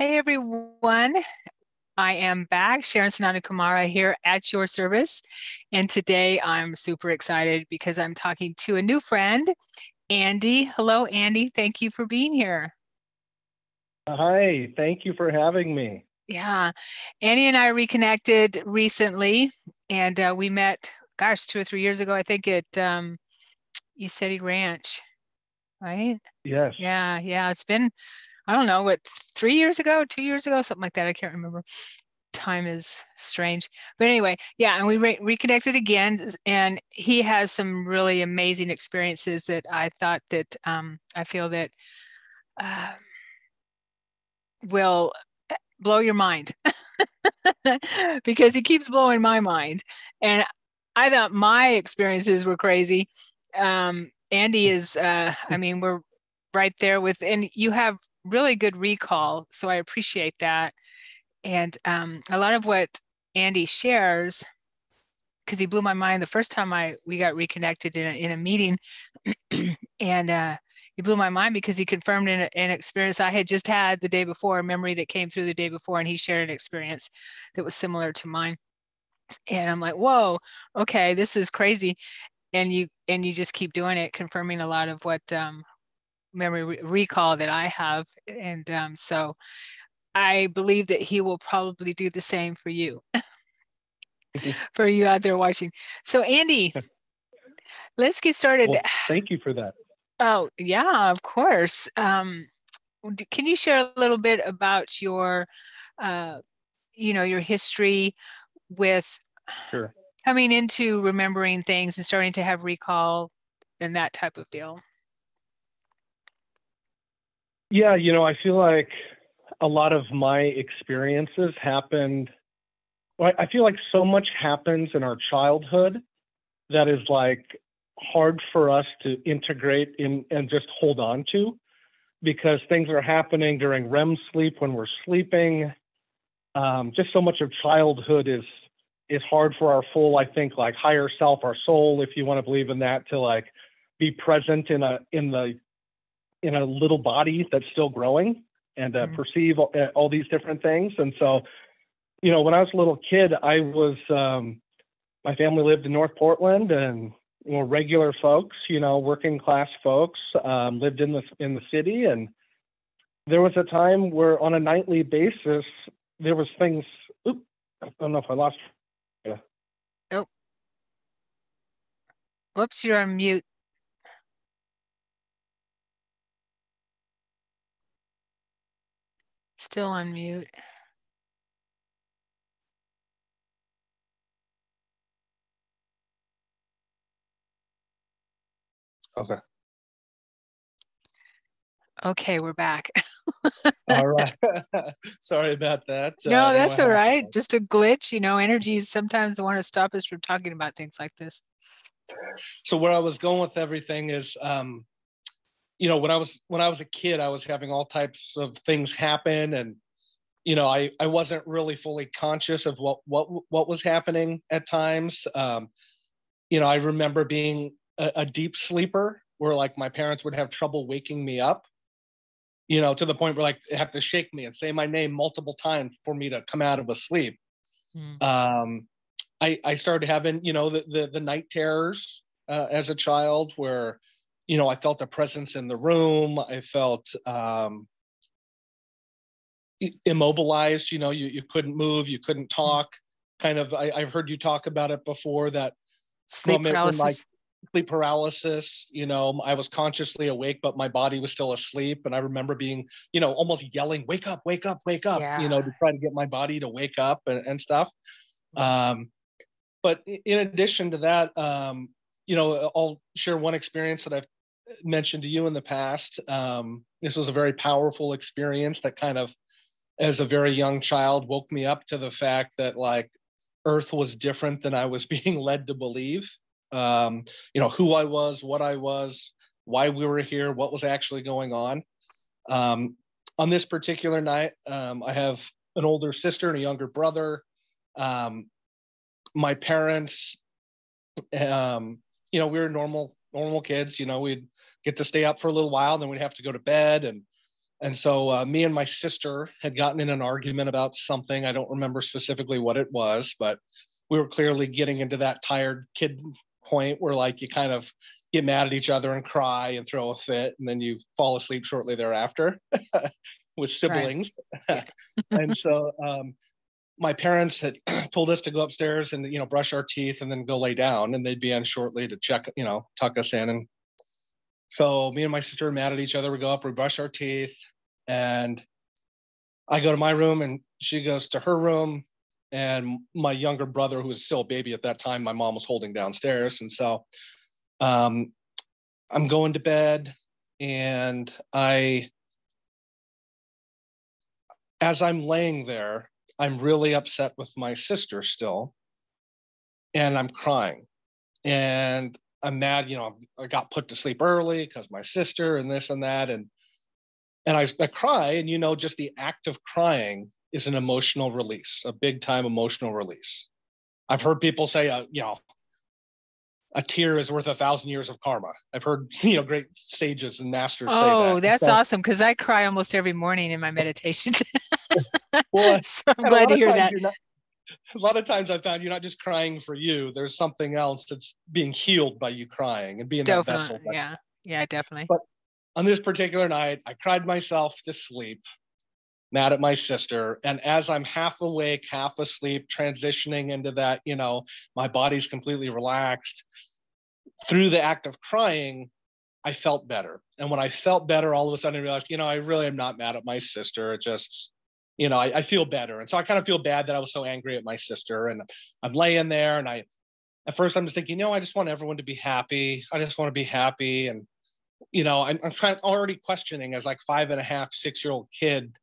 Hey everyone, I am back, Sharon Sananda Kumara here at your service. And today I'm super excited because I'm talking to a new friend, Andy. Hello, Andy. Thank you for being here. Hi, thank you for having me. Yeah, Andy and I reconnected recently, and we met, gosh, 2 or 3 years ago, I think at City Ranch, right? Yes. Yeah. It's been, I don't know, what, 3 years ago, 2 years ago, something like that. I can't remember. Time is strange. But anyway, yeah, and we reconnected again, and he has some really amazing experiences that I thought that I feel that uh, will blow your mind because he keeps blowing my mind. And I thought my experiences were crazy. Andy is, I mean, we're right there with, and you have really good recall, so I appreciate that. And a lot of what Andy shares, because he blew my mind the first time we got reconnected in a meeting, and he blew my mind because he confirmed an experience I had just had the day before, a memory that came through the day before, and he shared an experience that was similar to mine. And I'm like, whoa, okay, this is crazy. And you just keep doing it, confirming a lot of what memory recall that I have, and so I believe that he will probably do the same for you, for you out there watching. So, Andy, let's get started. Well, thank you for that. Oh, yeah, of course. Can you share a little bit about uh, your history with Sure. coming into remembering things and starting to have recall and that type of deal? Yeah, I feel like a lot of my experiences happened. Well, I feel like so much happens in our childhood that is like hard for us to integrate in and just hold on to because things are happening during REM sleep when we're sleeping. Just so much of childhood is hard for our full, I think, like higher self, our soul, if you want to believe in that, to like be present in a little body that's still growing and Mm. perceive all these different things. And so, when I was a little kid, my family lived in North Portland, and regular folks, working class folks, lived in the city. And there was a time where on a nightly basis there was things. Oop, I don't know if I lost. Yeah. Oh, whoops, you're on mute. Still on mute. Okay. Okay, we're back. All right. Sorry about that. I No, don't know that's what all happened. right. Just a glitch. Energies sometimes want to stop us from talking about things like this. So where I was going with everything is, when I was a kid, I was having all types of things happen, and I wasn't really fully conscious of what was happening at times. I remember being a deep sleeper where like my parents would have trouble waking me up, to the point where like they have to shake me and say my name multiple times for me to come out of a sleep. Mm. Um, I started having, the night terrors as a child where, I felt a presence in the room. I felt immobilized, you couldn't move, you couldn't Mm. talk. Kind of, I've heard you talk about it before, that Sleep from it when like paralysis. sleep paralysis, I was consciously awake, but my body was still asleep. And I remember being, almost yelling, wake up, wake up, wake up, Yeah. to try to get my body to wake up and stuff. Mm. Um, but in addition to that, I'll share one experience that I've mentioned to you in the past. This was a very powerful experience that kind of, as a very young child, woke me up to the fact that like Earth was different than I was being led to believe. Who I was, what I was, why we were here, what was actually going on. Um, on this particular night, I have an older sister and a younger brother. Um, my parents, we were normal kids. We'd get to stay up for a little while, then we'd have to go to bed, and And so me and my sister had gotten in an argument about something. I don't remember specifically what it was, but we were clearly getting into that tired kid point where like you kind of get mad at each other and cry and throw a fit, and then you fall asleep shortly thereafter with Right. siblings. Yeah. And so my parents had told us to go upstairs and, brush our teeth and then go lay down, and they'd be in shortly to check, tuck us in. And so me and my sister are mad at each other. We go up, we brush our teeth, and I go to my room and she goes to her room. And my younger brother, who was still a baby at that time, my mom was holding downstairs. And so I'm going to bed, and as I'm laying there, I'm really upset with my sister still, and I'm crying, and I'm mad. I got put to sleep early because my sister and this and that, and I cry, and just the act of crying is an emotional release, a big time emotional release. I've heard people say, a tear is worth 1,000 years of karma. I've heard, great sages and masters say Oh, that. that's So, awesome because I cry almost every morning in my meditations. well, So I'm and glad to hear that. a lot of times I found you're not just crying for you. There's something else that's being healed by you crying and being that vessel. Definitely. Yeah. Yeah, definitely. But on this particular night, I cried myself to sleep, mad at my sister. And as I'm half awake, half asleep, transitioning into that, my body's completely relaxed. Through the act of crying, I felt better. And when I felt better, all of a sudden I realized, I really am not mad at my sister. It just, I feel better. And so I kind of feel bad that I was so angry at my sister. And I'm laying there, and at first I'm just thinking, I just want everyone to be happy. I just want to be happy. And, I'm trying, already questioning as like 5.5, 6-year-old kid.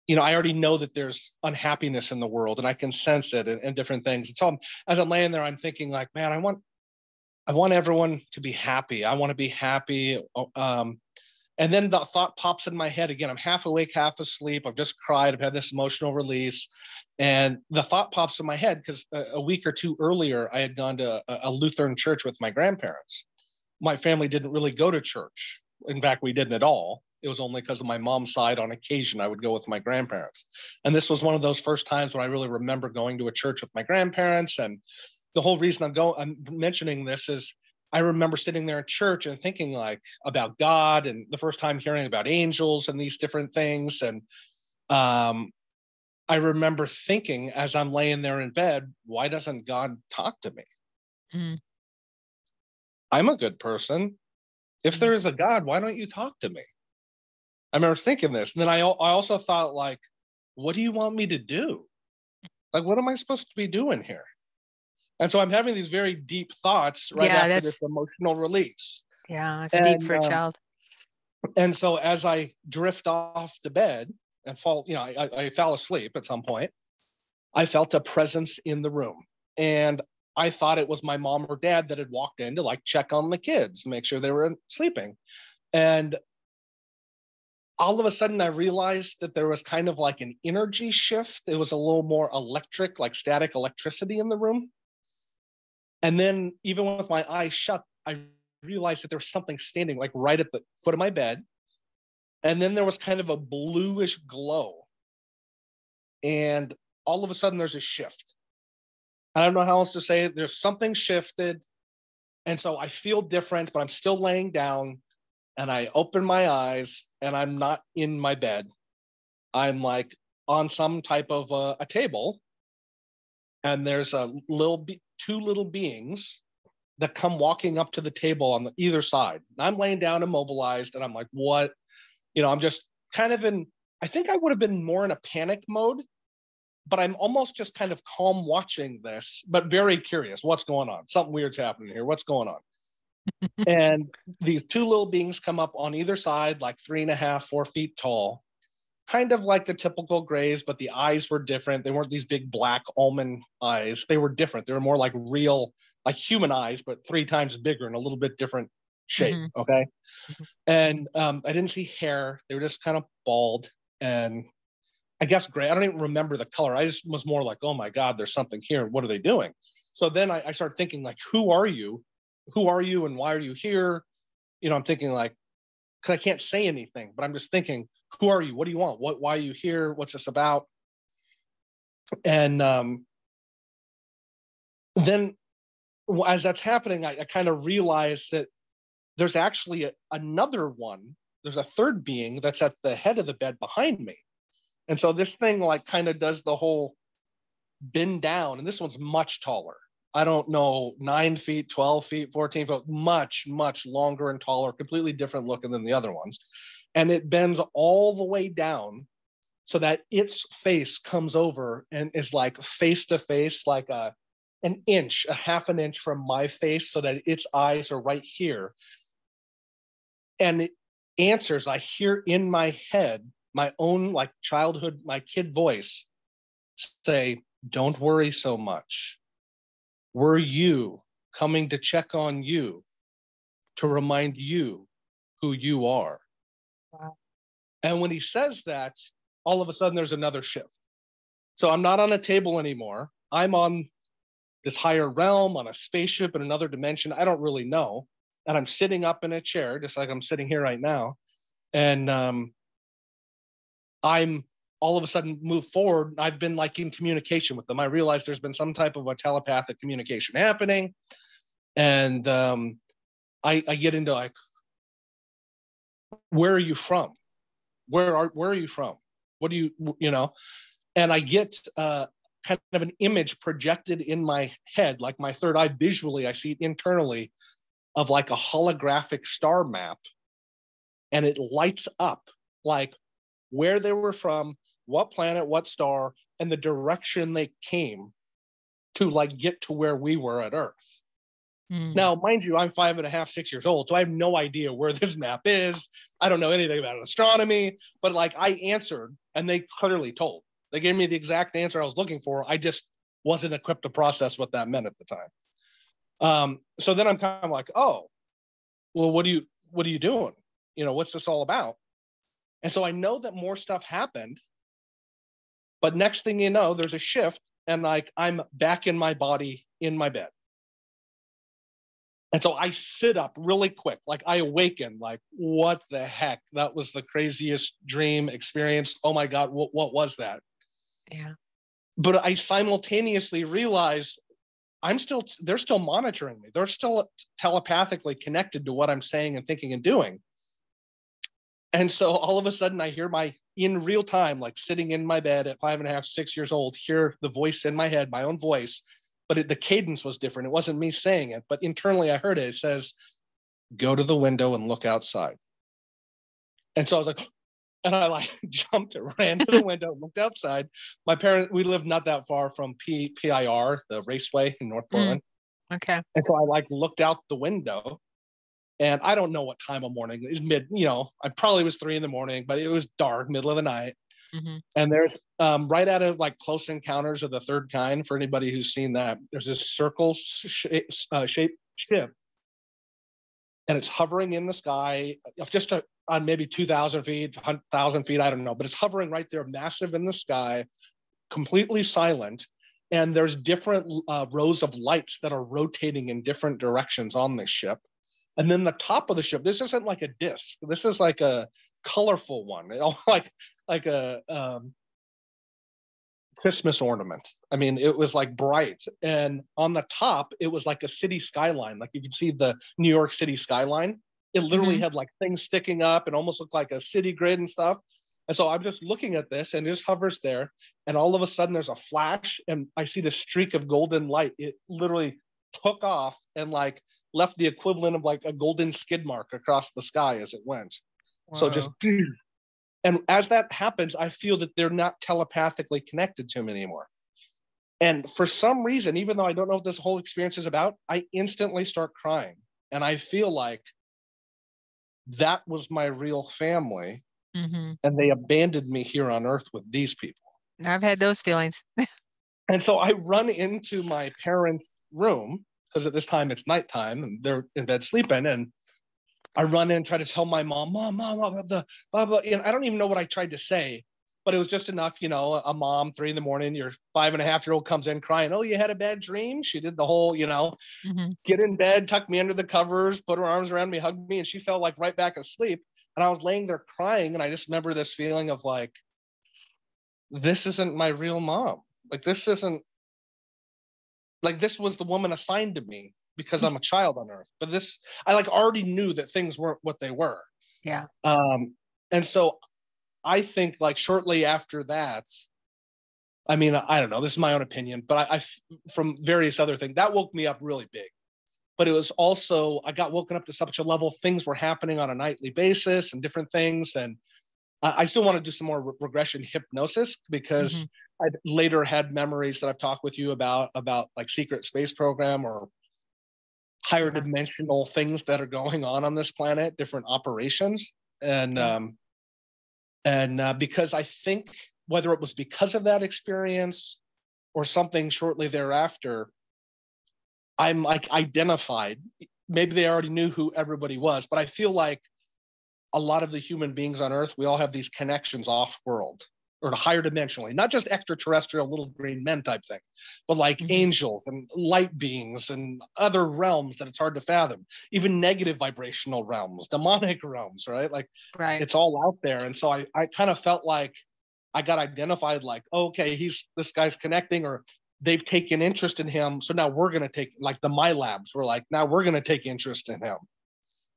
I already know that there's unhappiness in the world, and I can sense it and different things. And so as I'm laying there, I'm thinking like, man, I want everyone to be happy. I want to be happy. And then the thought pops in my head again. I'm half awake, half asleep. I've just cried. I've had this emotional release. And the thought pops in my head because a week or two earlier, I had gone to a Lutheran church with my grandparents. My family didn't really go to church. In fact, we didn't at all. It was only because of my mom's side. On occasion, I would go with my grandparents. And this was one of those first times when I really remember going to a church with my grandparents. And the whole reason I'm mentioning this is I remember sitting there in church and thinking like about God, and the first time hearing about angels and these different things. And I remember thinking as I'm laying there in bed, why doesn't God talk to me? Mm. I'm a good person. If there is a God, why don't you talk to me? I remember thinking this. And then I also thought like, what do you want me to do? Like, what am I supposed to be doing here? And so I'm having these very deep thoughts right Yeah, after this emotional release. it's deep And for a child. and so as I drift off to bed and fall, I fell asleep at some point, I felt a presence in the room. And I thought it was my mom or dad that had walked in to like check on the kids, make sure they were sleeping. And all of a sudden I realized that there was kind of like an energy shift. It was a little more electric, like static electricity in the room. And then even with my eyes shut, I realized that there was something standing like right at the foot of my bed. And then there was kind of a bluish glow. And all of a sudden there's a shift. I don't know how else to say it. There's something shifted. And so I feel different, but I'm still laying down, and I open my eyes and I'm not in my bed. I'm like on some type of a table, and there's two little beings that come walking up to the table on either side. And I'm laying down immobilized, and I'm like, what? I'm just kind of I think I would have been more in a panic mode, but I'm almost just kind of calm watching this, but very curious. What's going on? Something weird's happening here. What's going on? And these two little beings come up on either side, like 3.5, 4 feet tall, kind of like the typical grays, but the eyes were different. They weren't these big black almond eyes. They were different. They were more like real, like human eyes, but 3 times bigger and a little bit different shape. Mm-hmm. Okay. Mm-hmm. And I didn't see hair. They were just kind of bald, and I guess gray. I don't even remember the color. I just was more like, oh my God, there's something here. What are they doing? So then I started thinking like, who are you? Who are you and why are you here? I'm thinking like, because I can't say anything, but I'm just thinking, who are you? What do you want? Why are you here? What's this about? And then as that's happening, I kind of realized that there's actually another one. There's a third being that's at the head of the bed behind me. And so this thing like kind of does the whole bend down. And this one's much taller. I don't know, 9 feet, 12 feet, 14 feet, much, much longer and taller, completely different looking than the other ones. And it bends all the way down so that its face comes over and is like face to face, like an inch, a half an inch from my face, so that its eyes are right here. And it answers, I hear in my head, my own like childhood, my kid voice say, don't worry so much. We're you, coming to check on you, to remind you who you are. Wow. And when he says that, all of a sudden there's another shift. So I'm not on a table anymore. I'm on this higher realm, on a spaceship in another dimension. I don't really know. And I'm sitting up in a chair, just like I'm sitting here right now. And I'm all of a sudden move forward. I've been like in communication with them. I realized there's been some type of a telepathic communication happening. And I get into like, where are you from? Where are you from? What do you know? And I get kind of an image projected in my head, like my third eye visually, I see it internally, of like a holographic star map. And it lights up like where they were from, what planet, what star, and the direction they came to like get to where we were at Earth. Now, mind you, I'm 5.5, 6 years old, so I have no idea where this map is. I don't know anything about astronomy, but like I answered and they clearly told. They gave me the exact answer I was looking for. I just wasn't equipped to process what that meant at the time. So then I'm kind of like, oh, well, what are you doing? You know, what's this all about? And so I know that more stuff happened, but next thing you know, there's a shift and like I'm back in my body in my bed. And so I sit up really quick, like I awaken, like, what the heck? That was the craziest dream experience. Oh my God, what was that? Yeah. But I simultaneously realize they're still monitoring me. They're still telepathically connected to what I'm saying and thinking and doing. And so all of a sudden I hear in real time, like sitting in my bed at 5.5, 6 years old, hear the voice in my head, my own voice, but the cadence was different. It wasn't me saying it, but internally I heard it. It says, go to the window and look outside. And so I was like, and I like jumped and ran to the window, looked outside. We lived not that far from PIR, the raceway in North Portland. Okay. And so I like looked out the window. And I don't know what time of morning. It was I probably was 3 a.m, but it was dark, middle of the night. Mm-hmm. And there's right out of like Close Encounters of the Third Kind, for anybody who's seen that, there's this circle shaped ship. And it's hovering in the sky, just on maybe 2,000 feet, 1,000 feet, I don't know. But it's hovering right there, massive in the sky, completely silent. And there's different rows of lights that are rotating in different directions on this ship. And then the top of the ship, this isn't like a disc. This is like a colorful one, like a Christmas ornament. I mean, it was like bright. And on the top, it was like a city skyline. Like you could see the New York City skyline. It literally had like things sticking up and almost looked like a city grid and stuff. And so I'm just looking at this and it just hovers there. And all of a sudden there's a flash and I see the streak of golden light. It literally took off and like left the equivalent of like a golden skid mark across the sky as it went. Whoa. So just, and as that happens, I feel that they're not telepathically connected to me anymore. And for some reason, even though I don't know what this whole experience is about, I instantly start crying. And I feel like that was my real family. Mm-hmm. And they abandoned me here on Earth with these people. I've had those feelings. And so I run into my parents' room, because at this time it's nighttime and they're in bed sleeping. And I run in and try to tell my mom, blah, blah, blah. And I don't even know what I tried to say, but it was just enough, a mom, 3 a.m, your 5.5-year-old comes in crying, oh, you had a bad dream? She did the whole, get in bed, tuck me under the covers, put her arms around me, hug me, and she fell like right back asleep. And I was laying there crying, and I just remember this feeling of like, this isn't my real mom. Like, this isn't, like, this was the woman assigned to me because I'm a child on Earth. But this, I like already knew that things weren't what they were. Yeah. And so I think like shortly after that, I mean, I don't know, this is my own opinion, but I from various other things, that woke me up really big. But it was also, I got woken up to such a level, things were happening on a nightly basis and different things. And I still want to do some more regression hypnosis because I later had memories that I've talked with you about like secret space program or higher dimensional things that are going on this planet, different operations. And because I think whether it was because of that experience or something shortly thereafter, I'm like identified. Maybe they already knew who everybody was, but I feel like a lot of the human beings on Earth, we all have these connections off world or higher dimensionally, not just extraterrestrial little green men type thing, but like angels and light beings and other realms that it's hard to fathom, even negative vibrational realms, demonic realms, right? Like it's all out there. And so I kind of felt like I got identified like, oh, okay, this guy's connecting, or they've taken interest in him. So now we're going to take, like the My Labs were like, now we're going to take interest in him.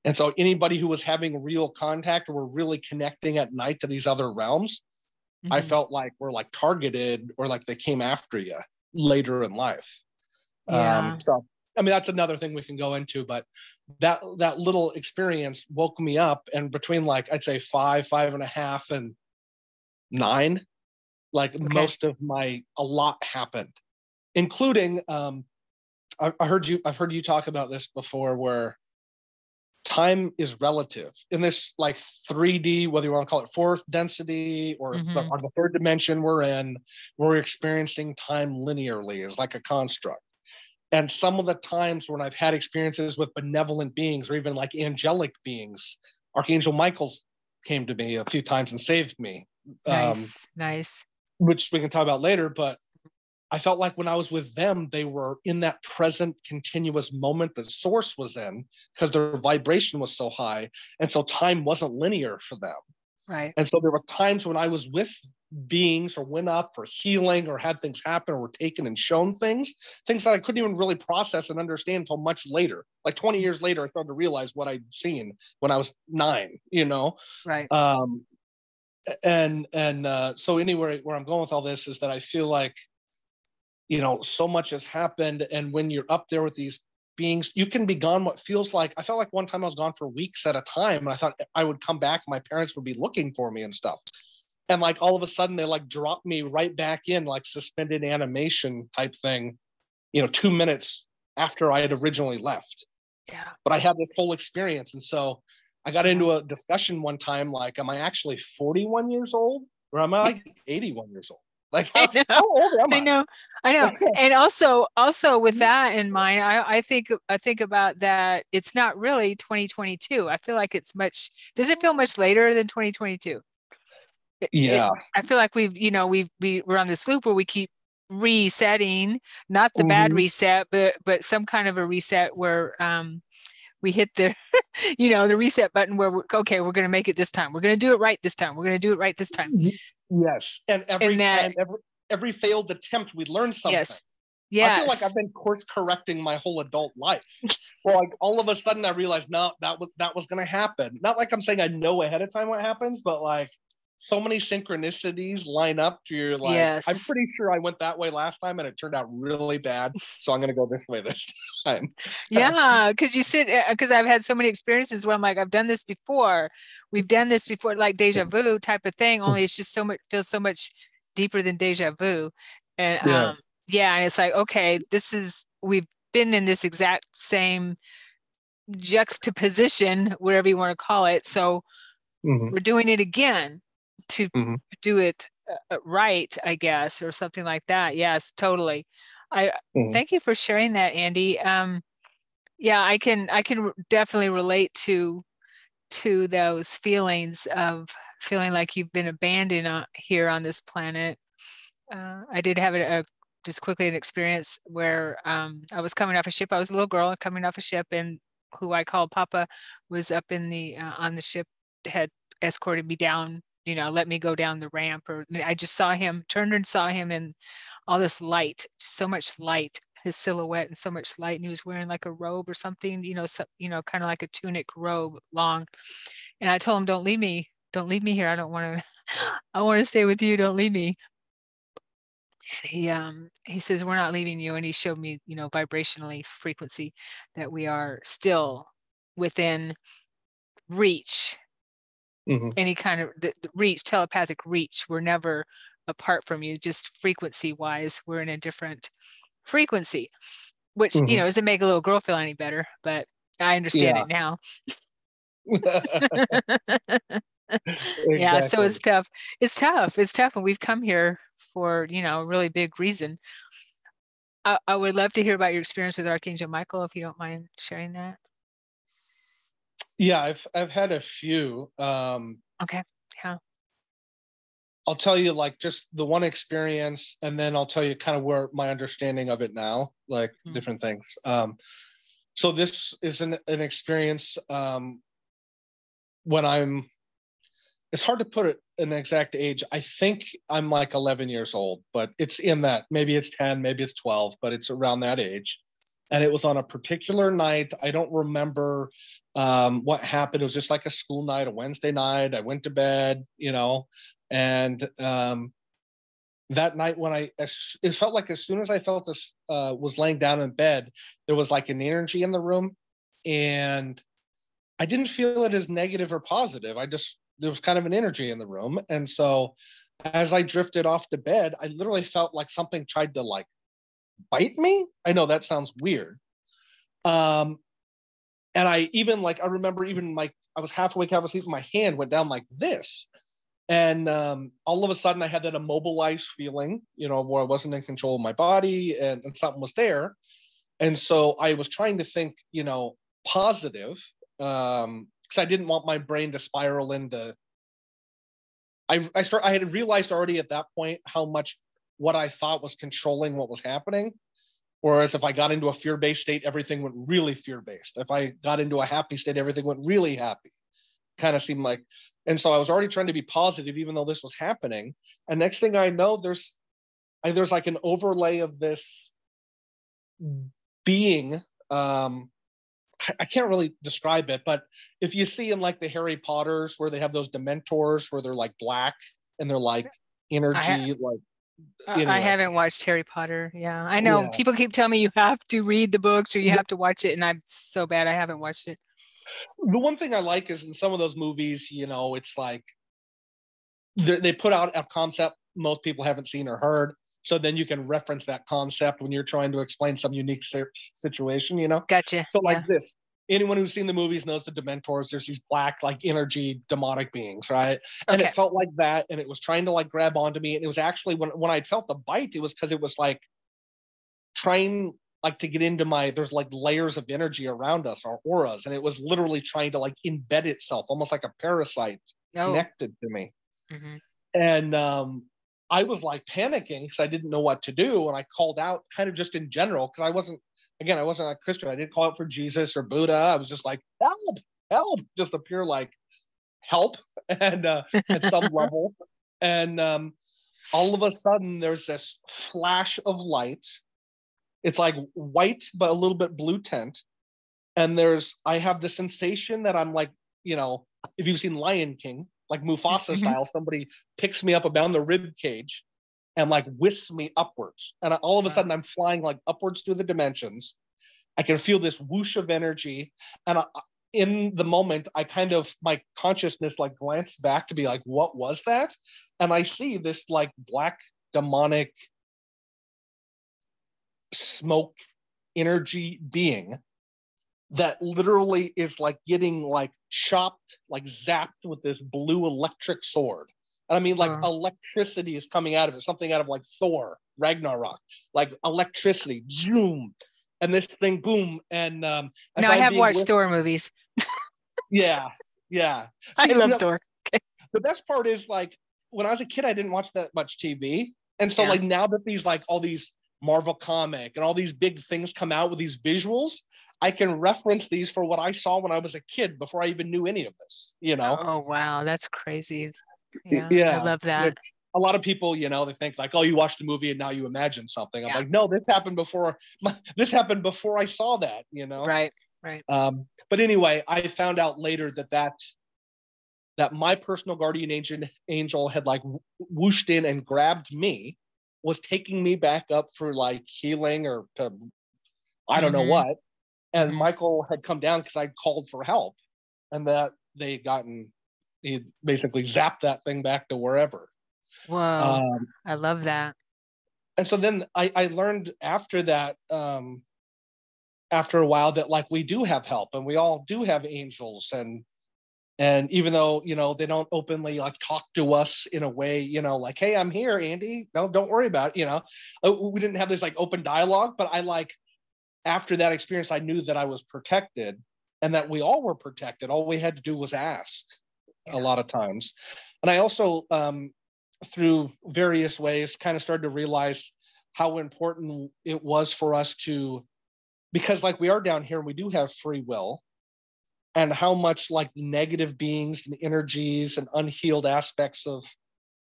And so anybody who was having real contact or were really connecting at night to these other realms, I felt like we're like targeted or like they came after you later in life. Yeah. So, I mean, that's another thing we can go into, but that little experience woke me up. And between like, I'd say 5.5 and 9, like most of a lot happened, including, I've heard you talk about this before, where time is relative in this like 3D, whether you want to call it fourth density or the third dimension we're in, we're experiencing time linearly as like a construct. And some of the times when I've had experiences with benevolent beings or even like angelic beings, Archangel Michael's came to me a few times and saved me. Nice. Which we can talk about later, but I felt like when I was with them, they were in that present continuous moment that source was in because their vibration was so high. And so time wasn't linear for them. Right. And so there was times when I was with beings or went up for healing or had things happen or were taken and shown things that I couldn't even really process and understand until much later. Like 20 years later, I started to realize what I'd seen when I was 9, you know? Right. So anyway, where I'm going with all this is that I feel like, you know, so much has happened. And when you're up there with these beings, you can be gone what feels like, I felt like one time I was gone for weeks at a time. And I thought I would come back, my parents would be looking for me and stuff. And like all of a sudden they like dropped me right back in like suspended animation type thing, you know, 2 minutes after I had originally left. Yeah. But I had this whole experience. And so I got into a discussion one time, like, am I actually 41 years old or am I like 81 years old? Like, how old am I? I know. And also with that in mind, I think about that. It's not really 2022. I feel like does it feel much later than 2022? Yeah. I feel like we're on this loop where we keep resetting, not the bad reset, but some kind of a reset where we hit the the reset button where we're going to make it this time. We're going to do it right this time. We're going to do it right this time. Yes. And every failed attempt, we learn something. Yes. I feel like I've been course correcting my whole adult life. Well, like all of a sudden I realized, no, that was going to happen. Not like I'm saying I know ahead of time what happens, but like so many synchronicities line up to your like, I'm pretty sure I went that way last time and it turned out really bad. So I'm going to go this way this time. Yeah. Because I've had so many experiences where I'm like, I've done this before. We've done this before, like deja vu type of thing. Only it's just feels so much deeper than deja vu. And and it's like, okay, we've been in this exact same juxtaposition, whatever you want to call it. So we're doing it again to do it right, I guess, or something like that. Yes, totally. I thank you for sharing that, Andy. I can definitely relate to those feelings of feeling like you've been abandoned here on this planet. I did have just quickly an experience where I was coming off a ship. I was a little girl coming off a ship, and who I called Papa was up in the on the ship had escorted me down, let me go down the ramp, or I just saw him, turned and saw him in all this light, so much light, his silhouette and so much light. And he was wearing like a robe or something, kind of like a tunic robe, long. And I told him, don't leave me. Don't leave me here. I don't want to, I want to stay with you. Don't leave me. He says, we're not leaving you. And he showed me, vibrationally, frequency, that we are still within reach, any kind of the reach, telepathic reach. We're never apart from you, just frequency wise, we're in a different frequency, which, doesn't make a little girl feel any better, but I understand it now. Yeah, so it's tough. It's tough. And we've come here for, a really big reason. I would love to hear about your experience with Archangel Michael, if you don't mind sharing that. Yeah, I've had a few. Okay. Yeah. I'll tell you like just the one experience, and then I'll tell you kind of where my understanding of it now, like different things. So this is an experience when it's hard to put it an exact age. I think I'm like 11 years old, but it's in that, maybe it's 10, maybe it's 12, but it's around that age. And it was on a particular night. I don't remember what happened. It was just like a school night, a Wednesday night. I went to bed, and that night when it felt like as soon as I felt this, was laying down in bed, there was like an energy in the room, and I didn't feel it as negative or positive. There was kind of an energy in the room. And so as I drifted off to bed, I literally felt like something tried to like bite me. I know that sounds weird. And I remember even like I was half awake, half asleep, and my hand went down like this. And all of a sudden I had that immobilized feeling, where I wasn't in control of my body, and something was there. And so I was trying to think, positive, because I didn't want my brain to spiral into. I had realized already at that point how much what I thought was controlling what was happening. Whereas if I got into a fear-based state, everything went really fear-based. If I got into a happy state, everything went really happy. Kind of seemed like, and so I was already trying to be positive, even though this was happening. And next thing I know, there's like an overlay of this being. I can't really describe it, but if you see in like the Harry Potters where they have those Dementors where they're like black and they're like energy, anyway. I haven't watched Harry Potter. Yeah, I know people keep telling me you have to read the books or you have to watch it, and I'm so bad I haven't watched it. The one thing I like is in some of those movies, it's like they put out a concept most people haven't seen or heard. So then you can reference that concept when you're trying to explain some unique situation, Gotcha. So like this, anyone who's seen the movies knows the Dementors. There's these black, like energy demonic beings, right? And it felt like that. And it was trying to like grab onto me. And it was actually when I felt the bite, it was because it was like trying like to get into there's like layers of energy around us, our auras. And it was literally trying to like embed itself, almost like a parasite connected to me. Mm-hmm. And, I was like panicking because I didn't know what to do. And I called out kind of just in general, because I wasn't a Christian. I didn't call out for Jesus or Buddha. I was just like, help, just a pure like help. And at some level. And all of a sudden there's this flash of light. It's like white, but a little bit blue tint. And I have the sensation that I'm like, if you've seen Lion King, like Mufasa style, somebody picks me up around the rib cage and like whisks me upwards. And all of a sudden I'm flying like upwards through the dimensions. I can feel this whoosh of energy. And in the moment, my consciousness like glanced back to be like, what was that? And I see this like black demonic smoke energy being that literally is like getting like chopped, like zapped with this blue electric sword. And I mean, like electricity is coming out of it, something out of like Thor, Ragnarok, like electricity, zoom, and this thing, boom. And now I have watched Thor movies. Yeah. I love Thor. Okay. The best part is like when I was a kid, I didn't watch that much TV. And so like now that these like all these Marvel comic and all these big things come out with these visuals, I can reference these for what I saw when I was a kid before I even knew any of this, you know? Oh, wow. That's crazy. Yeah, I Yeah. love that. A lot of people, you know, they think like, oh, you watched the movie and now you imagine something. I'm Yeah. like, no, this happened before I saw that, you know? Right. Right. But anyway, I found out later that my personal guardian angel had like whooshed in and grabbed me, was taking me back up for like healing or to, I don't know Mm-hmm. what. And Mm-hmm. Michael had come down because I called for help, and that he basically zapped that thing back to wherever. Whoa. Um, I love that. and so then I learned after that, after a while, that like we do have help and we all do have angels, and even though, you know, they don't openly like talk to us in a way, you know, like, hey, I'm here, Andy, no, don't worry about it, you know. We didn't have this like open dialogue, but I like, after that experience, I knew that I was protected and that we all were protected. All we had to do was ask a Yeah. lot of times. And I also, through various ways, kind of started to realize how important it was for us to, because like we are down here, we do have free will, and how much like the negative beings and energies and unhealed aspects of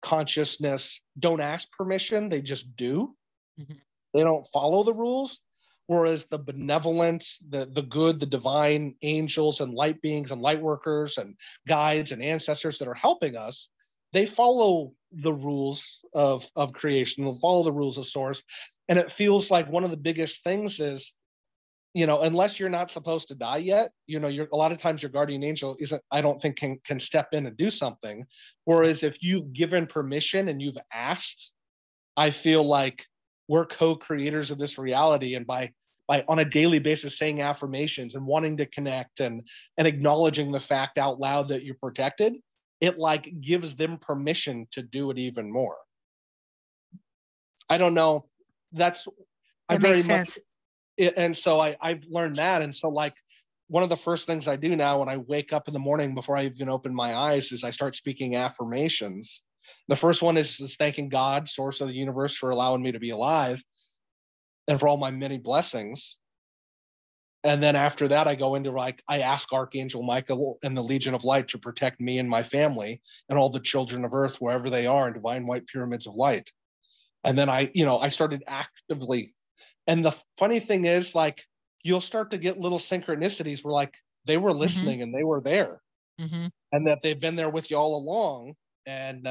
consciousness don't ask permission, they just do. Mm-hmm. They don't follow the rules. Whereas the benevolence, the good, the divine angels and light beings and light workers and guides and ancestors that are helping us, they follow the rules of creation, they follow the rules of source. And it feels like one of the biggest things is, you know, unless you're not supposed to die yet, you know, you're a lot of times your guardian angel isn't, I don't think can step in and do something. Right. Whereas if you've given permission and you've asked, I feel like we're co-creators of this reality. And by on a daily basis saying affirmations and wanting to connect and acknowledging the fact out loud that you're protected, it like gives them permission to do it even more. I don't know. That's I That very makes much, sense. and so I've learned that. And so like one of the first things I do now when I wake up in the morning before I even open my eyes is I start speaking affirmations. The first one is thanking God, source of the universe, for allowing me to be alive and for all my many blessings. And then after that, I go into like, I ask Archangel Michael and the Legion of Light to protect me and my family and all the children of Earth, wherever they are, in divine white pyramids of light. And then I started actively. And the funny thing is, like, you'll start to get little synchronicities where like they were Mm-hmm. listening and they were there Mm-hmm. and that they've been there with you all along. And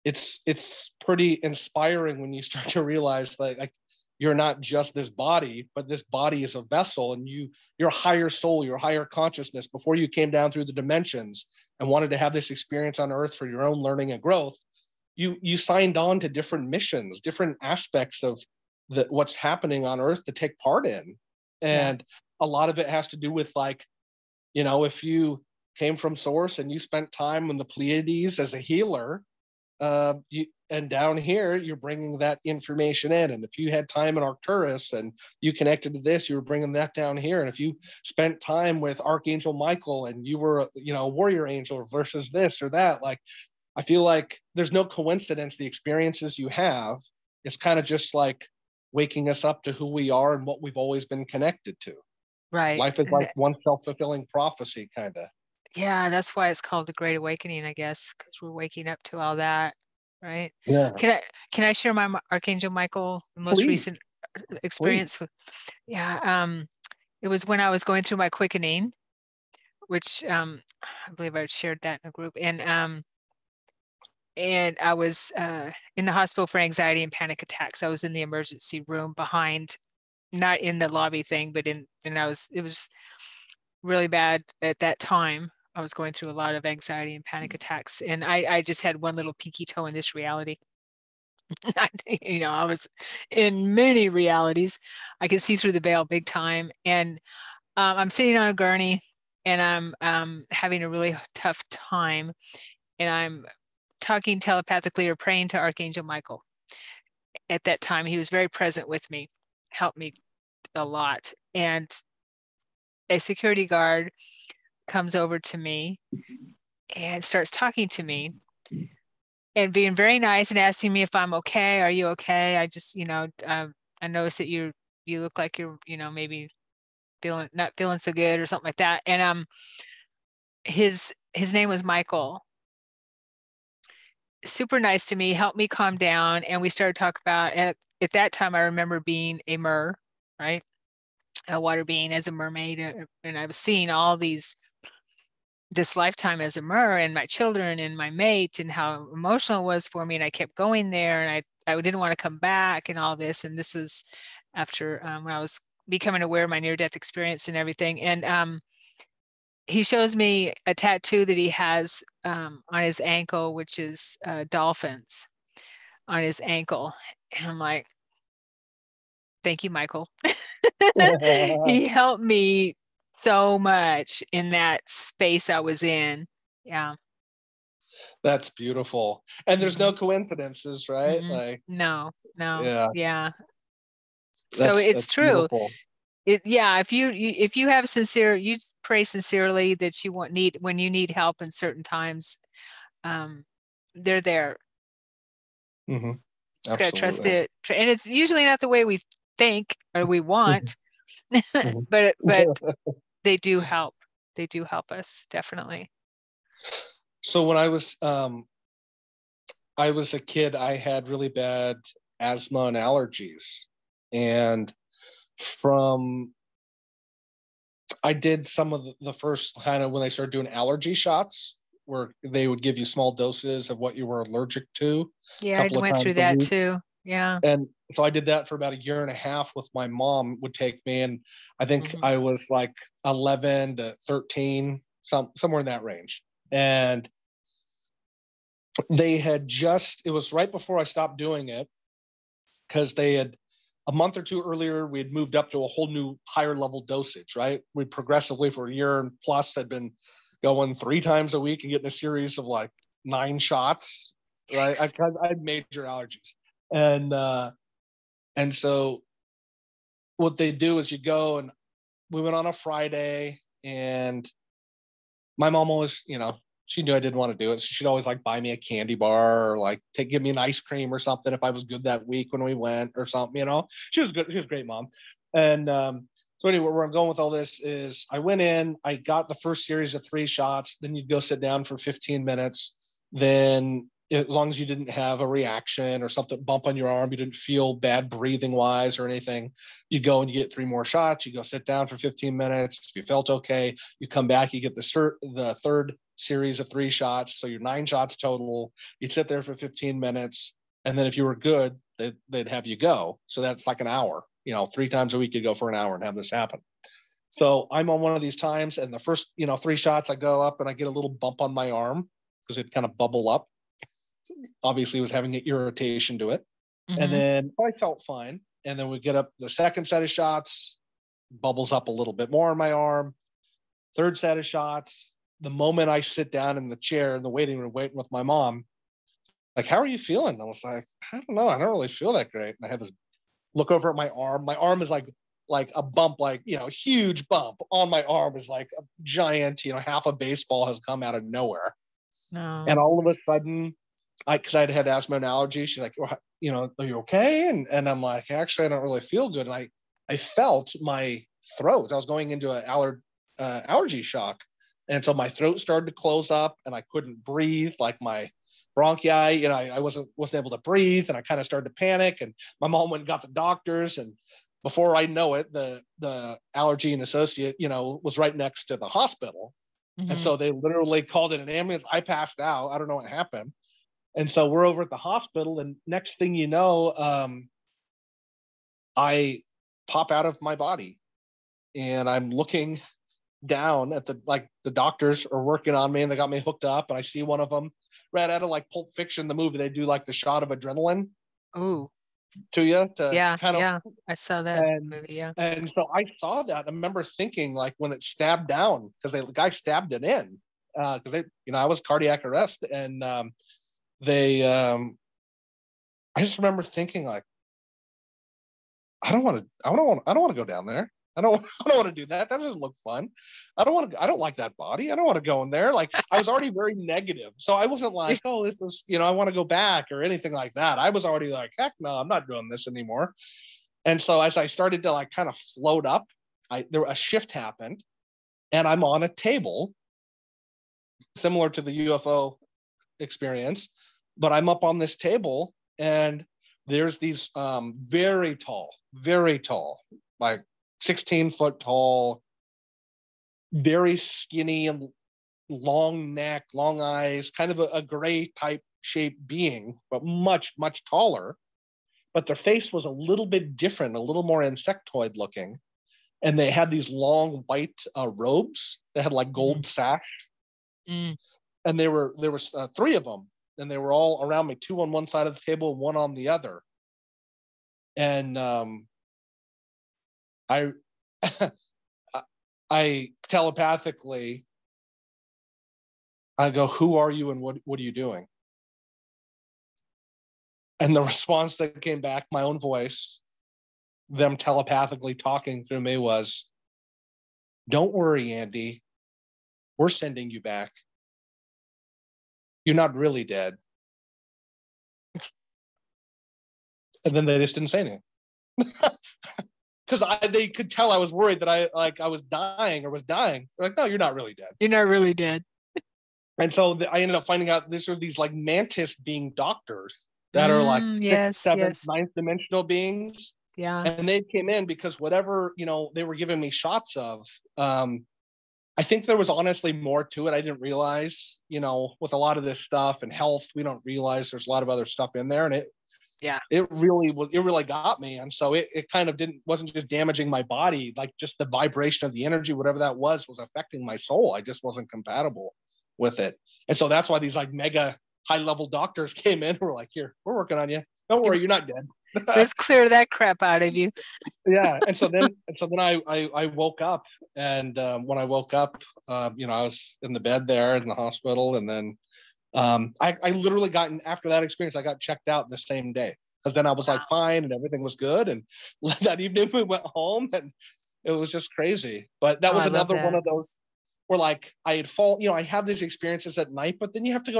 it's pretty inspiring when you start to realize like you're not just this body, but this body is a vessel, and your higher soul, your higher consciousness, before you came down through the dimensions and wanted to have this experience on Earth for your own learning and growth, you signed on to different missions, different aspects of what's happening on Earth to take part in. Yeah. And a lot of it has to do with like, you know, if you came from source and you spent time in the Pleiades as a healer, and down here you're bringing that information in. And if you had time in Arcturus and you connected to this, you were bringing that down here. And if you spent time with Archangel Michael and you were, you know, a warrior angel versus this or that, like I feel like there's no coincidence the experiences you have. It's kind of just like waking us up to who we are and what we've always been connected to. Right. Life is And like one self-fulfilling prophecy, kind of. yeah, that's why it's called the Great Awakening, I guess, because we're waking up to all that, right? Yeah. Can I can I share my Archangel Michael, the most Please, recent please. experience with? Yeah, it was when I was going through my quickening, which I believe I shared that in a group, and I was in the hospital for anxiety and panic attacks. I was in the emergency room behind, not in the lobby thing, but and it was really bad at that time. I was going through a lot of anxiety and panic attacks, and I just had one little pinky toe in this reality. You know, I was in many realities. I could see through the veil big time. And I'm sitting on a gurney and I'm having a really tough time. And I'm talking telepathically or praying to Archangel Michael. At that time, he was very present with me, helped me a lot. And a security guard comes over to me and starts talking to me. and being very nice and asking me if I'm okay. Are you okay? I just, I noticed that you look like you're, maybe not feeling so good or something like that. And his name was Michael. Super nice to me, helped me calm down, and we started talking about at that time I remember being a mer, right? A water being as a mermaid, and I was seeing all this lifetime as a mer and my children and my mate and how emotional it was for me, and I kept going there, and I didn't want to come back and all this, and this was after when I was becoming aware of my near-death experience and everything. And he shows me a tattoo that he has on his ankle, which is dolphins on his ankle. And I'm like, thank you, Michael. He helped me so much in that space I was in. Yeah. That's beautiful. And there's no Mhm. coincidences, right? Mhm. Like, No, no. yeah, Yeah. So that's it's true. beautiful. Yeah, if you have you pray sincerely that you when you need help in certain times, um, they're there. Hmm. Just got to trust Absolutely. it. And it's usually not the way we think or we want, Mhm. but they do help. They do help us, definitely. So when I was a kid, I had really bad asthma and allergies. And from I did some of the first kind of when they started doing allergy shots where they would give you small doses of what you were allergic to a Yeah, I couple of went times through a that week. too. Yeah. And so I did that for about a year and a half with my mom would take me. And I think Hmm. I was like 11 to 13, somewhere in that range. And it was right before I stopped doing it because they had a month or two earlier, we had moved up to a whole new higher level dosage, right? We progressively for a year and plus had been going 3 times a week and getting a series of like 9 shots, right? Yikes. I had major allergies. And so what they do is you go and we went on a Friday and my mom always, she knew I didn't want to do it. So she'd always like buy me a candy bar or like give me an ice cream or something if I was good that week when we went or something. She was good. She was a great mom. And so anyway, where I'm going with all this is I went in, I got the first series of 3 shots. Then you'd go sit down for 15 minutes. Then as long as you didn't have a reaction or something bump on your arm, you didn't feel bad breathing wise or anything, you go and you get 3 more shots. You go sit down for 15 minutes. If you felt okay, you come back, you get the third series of 3 shots. So you're 9 shots total. You'd sit there for 15 minutes. And then if you were good, they'd have you go. So that's like an hour, 3 times a week, you go for an hour and have this happen. So I'm on one of these times, and the first, 3 shots, I go up and I get a little bump on my arm because it kind of bubble up. Obviously, it was having an irritation to it. And Hmm. then I felt fine. And then we get up the second set of shots, bubbles up a little bit more on my arm. Third set of shots. The moment I sit down in the chair in the waiting room waiting with my mom, like, how are you feeling? I was like, I don't know. I don't really feel that great. And I had this look over at my arm. My arm is like a bump, like, huge bump on my arm is like a giant, half a baseball has come out of nowhere. And No. all of a sudden, because I'd had asthma and allergy, she's like, well, are you okay? And I'm like, actually, I don't really feel good. And I felt my throat. I was going into an allergy shock. And so my throat started to close up and I couldn't breathe, like my bronchi, I wasn't able to breathe, and I kind of started to panic. And my mom went and got the doctors. And before I know it, the allergy and associate, was right next to the hospital. And Hmm. so they literally called in an ambulance. I passed out. I don't know what happened. And so we're over at the hospital, and next thing you know, I pop out of my body, and I'm looking down at the doctors are working on me, and they got me hooked up, and I see one of them right out of like Pulp Fiction, the movie. They do like the shot of adrenaline Oh, to you to yeah, kind of, yeah. I saw that and movie. Yeah. and so I saw that. I remember thinking like when it stabbed down because the guy stabbed it in because they, I was cardiac arrest, and they I just remember thinking like, I don't want to go down there. I don't want to do that. That doesn't look fun. I don't like that body. I don't want to go in there. Like, I was already very negative. So I wasn't like, oh, this is, I want to go back or anything like that. I was already like, heck no, I'm not doing this anymore. And so as I started to like kind of float up, a shift happened, and I'm on a table similar to the UFO experience, but I'm up on this table, and there's these very tall, like 16-foot tall, very skinny and long neck, long eyes, kind of a gray type shaped being, but much, much taller. But their face was a little bit different, a little more insectoid looking. And they had these long white robes. They had like gold sash. Mm. And there was 3 of them, and they were all around me, 2 on one side of the table and 1 on the other. And I I telepathically, I go, who are you and what are you doing? And the response that came back, my own voice, them telepathically talking through me, was, don't worry, Andy, we're sending you back. You're not really dead. And then they just didn't say anything. Because they could tell I was worried that I was dying. They're like, no, you're not really dead. You're not really dead. And so I ended up finding out these are these like mantis being doctors that are like 6th, 7th, 9th dimensional beings. Yeah. And they came in because whatever, they were giving me shots of, I think there was honestly more to it. I didn't realize, with a lot of this stuff and health, we don't realize there's a lot of other stuff in there. And it really got me. And so it kind of wasn't just damaging my body, like just the vibration of the energy, whatever that was affecting my soul. I just wasn't compatible with it. And so that's why these like mega high level doctors came in and were like, here, we're working on you. Don't worry, you're not dead. Let's clear that crap out of you. Yeah. And so then I woke up, and when I woke up, I was in the bed there in the hospital. And then I literally after that experience, I got checked out the same day, because then I was like fine and everything was good. And that evening we went home, and it was just crazy. But that was another one of those where like I had I have these experiences at night, but then you have to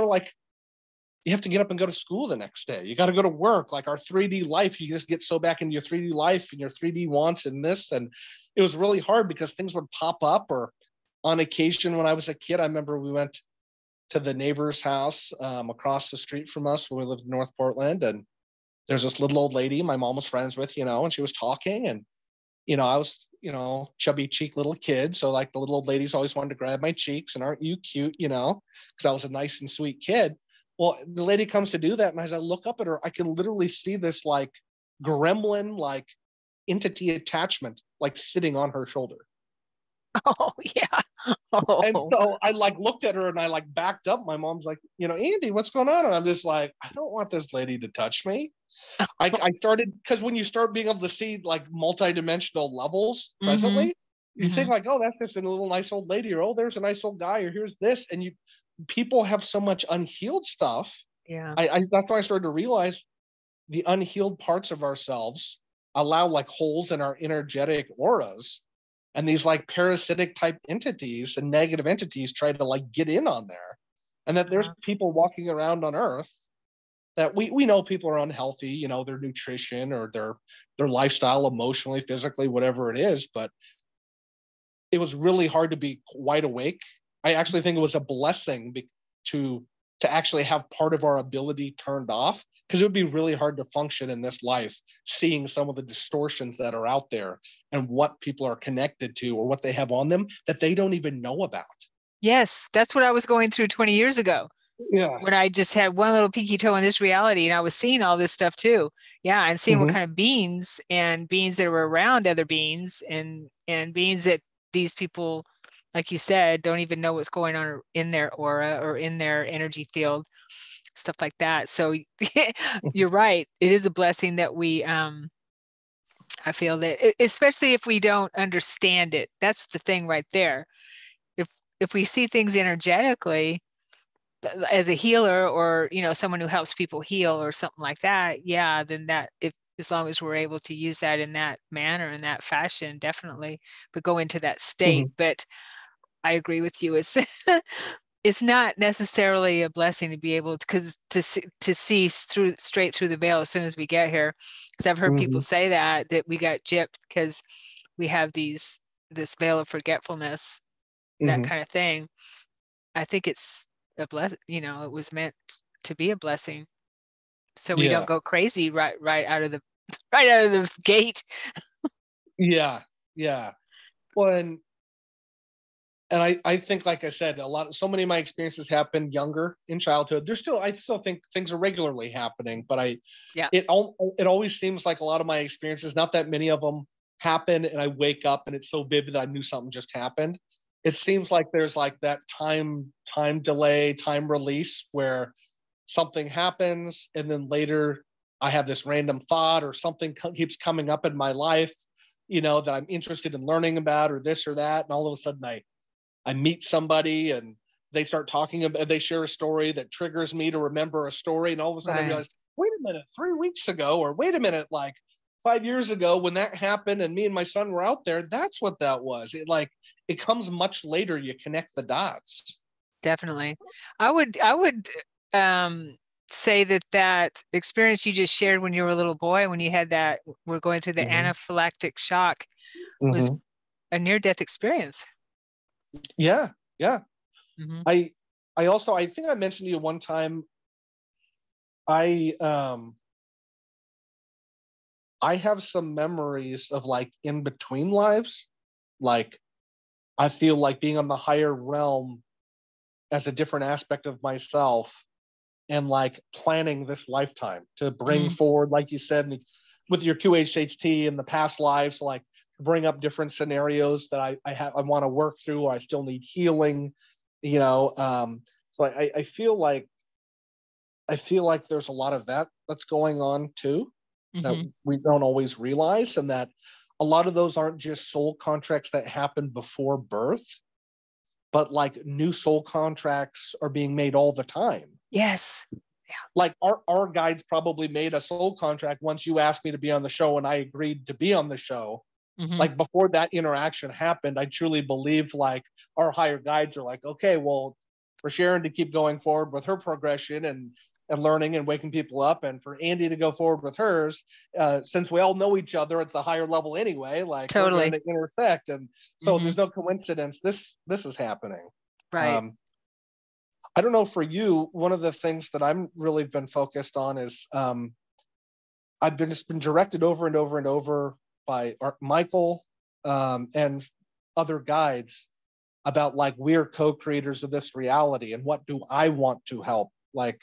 get up and go to school the next day. You got to go to work. Like our 3D life, you just get so back into your 3D life and your 3D wants and this. And it was really hard because things would pop up. Or on occasion when I was a kid, I remember we went to the neighbor's house across the street from us when we lived in North Portland. And there's this little old lady my mom was friends with, and she was talking. And, I was, chubby cheek little kid. So like the little old ladies always wanted to grab my cheeks and, aren't you cute, because I was a nice and sweet kid. Well, the lady comes to do that, and as I look up at her, I can literally see this like gremlin, like entity attachment, like sitting on her shoulder. Oh yeah. Oh. And so I like looked at her and I like backed up. My mom's like, Andy, what's going on? And I'm just like, I don't want this lady to touch me. I started, because when you start being able to see like multi-dimensional levels presently, you think like, oh, that's just a little nice old lady, or oh, there's a nice old guy, or here's this. And people have so much unhealed stuff. Yeah. That's why I started to realize the unhealed parts of ourselves allow like holes in our energetic auras, and these like parasitic type entities and negative entities try to like get in on there. And that there's people walking around on Earth that we know people are unhealthy, their nutrition or their lifestyle, emotionally, physically, whatever it is. But it was really hard to be wide awake. I actually think it was a blessing to actually have part of our ability turned off, because it would be really hard to function in this life, seeing some of the distortions that are out there and what people are connected to or what they have on them that they don't even know about. Yes, that's what I was going through 20 years ago. Yeah. When I just had one little peeky toe in this reality, and I was seeing all this stuff too. Yeah. And seeing what kind of beings that were around other beings and beings that these people, like you said, don't even know what's going on in their aura or in their energy field, stuff like that. So you're right. It is a blessing that we, I feel that, especially if we don't understand it, that's the thing right there. If we see things energetically, as a healer, or someone who helps people heal or something like that, then that, as long as we're able to use that in that manner, in that fashion, definitely, but go into that state. Mhm. But I agree with you. It's it's not necessarily a blessing to be able to, because to see through straight through the veil as soon as we get here. Because I've heard people Mhm. say that we got gypped because we have this veil of forgetfulness, that Mhm. kind of thing. I think it's a bless, it was meant to be a blessing. So we don't Yeah. go crazy right out of the right out of the gate. Yeah. Yeah. Well, and I think, like I said, so many of my experiences happened younger in childhood. I still think things are regularly happening, but Yeah, it always seems like a lot of my experiences, not that many of them happen, and I wake up and it's so vivid that I knew something just happened. It seems like there's like that time delay, time release where something happens, and then later I have this random thought or something keeps coming up in my life, that I'm interested in learning about, or this or that, and all of a sudden I meet somebody and they start talking about, they share a story that triggers me to remember a story. And all of a sudden I right. realize, wait a minute, 3 weeks ago, or wait a minute, like 5 years ago when that happened and me and my son were out there, that's what that was. It comes much later. You connect the dots. Definitely. I would um say that experience you just shared when you were a little boy, when you had that, we're going through the Mm-hmm. anaphylactic shock, was Mm-hmm. a near-death experience. Yeah. Yeah. Hmm. I, I think I mentioned to you one time, I, um, I have some memories of like in between lives. Like I feel like being on the higher realm as a different aspect of myself, and like planning this lifetime to bring Mm, forward, like you said, with your QHHT and the past lives, like to bring up different scenarios that I want to work through, or I still need healing, you know. So I feel like there's a lot of that that's going on too, that hmm. we don't always realize, and that a lot of those aren't just soul contracts that happen before birth, but like new soul contracts are being made all the time. Yes. Like our guides probably made a soul contract once you asked me to be on the show and I agreed to be on the show. Yeah. Hmm. Like before that interaction happened, I truly believe like our higher guides are like, okay, well, for Sharon to keep going forward with her progression and learning and waking people up, and for Andy to go forward with hers, since we all know each other at the higher level anyway, like we're going Totally. to intersect, and so Hmm. there's no coincidence this is happening. Right. um, I don't know for you, one of the things that I'm really been focused on is, I've been just been directed over and over and over by Michael, and other guides about like we're co-creators of this reality, and what do I want to help, like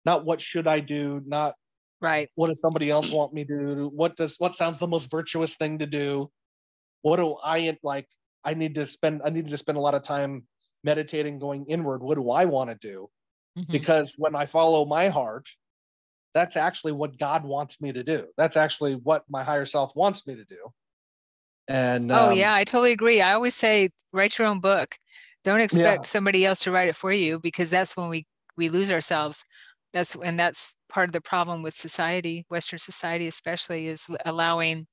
not what should I do, not Right. what does somebody else want me to do, what sounds the most virtuous thing to do, what do I like, I need to spend a lot of time meditating, going inward, what do I want to do, Hmm. because when I follow my heart, that's actually what God wants me to do. That's actually what my higher self wants me to do. And Oh yeah, I totally agree. I always say write your own book. Don't yeah. expect somebody else to write it for you, because that's when we lose ourselves. That's part of the problem with society, Western society especially, is allowing,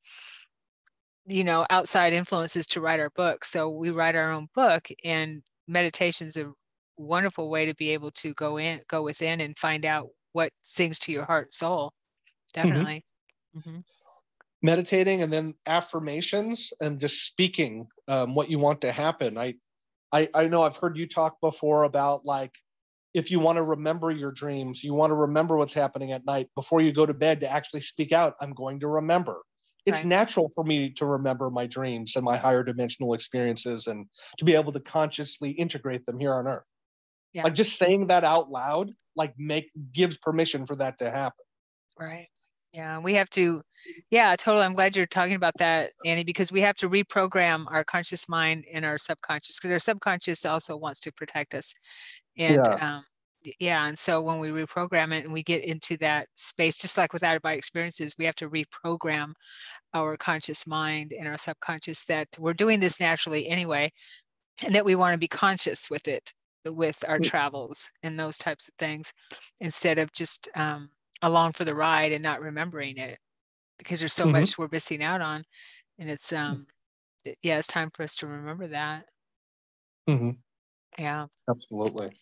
outside influences to write our book. So we write our own book, and meditation's a wonderful way to be able to go within and find out what sings to your heart, soul. Mhm. Definitely. Hmm. Meditating, and then affirmations, and just speaking, what you want to happen. I know I've heard you talk before about like, if you want to remember your dreams, you want to remember what's happening at night before you go to bed, to actually speak out, I'm going to remember. It's Right. natural for me to remember my dreams and my higher dimensional experiences, and to be able to consciously integrate them here on earth. Yeah. Like just saying that out loud, like gives permission for that to happen. Right. Yeah, we have to, yeah, totally. I'm glad you're talking about that, Annie, because we have to reprogram our conscious mind and our subconscious, because our subconscious also wants to protect us. And Yeah. yeah, and so when we reprogram it and we get into that space, just like with out of body experiences, we have to reprogram our conscious mind and our subconscious that we're doing this naturally anyway, and that we want to be conscious with it, with our travels and those types of things, instead of just along for the ride and not remembering it. because there's so Mhm. much we're missing out on. And it's yeah, it's time for us to remember that. Mhm. Yeah. Absolutely.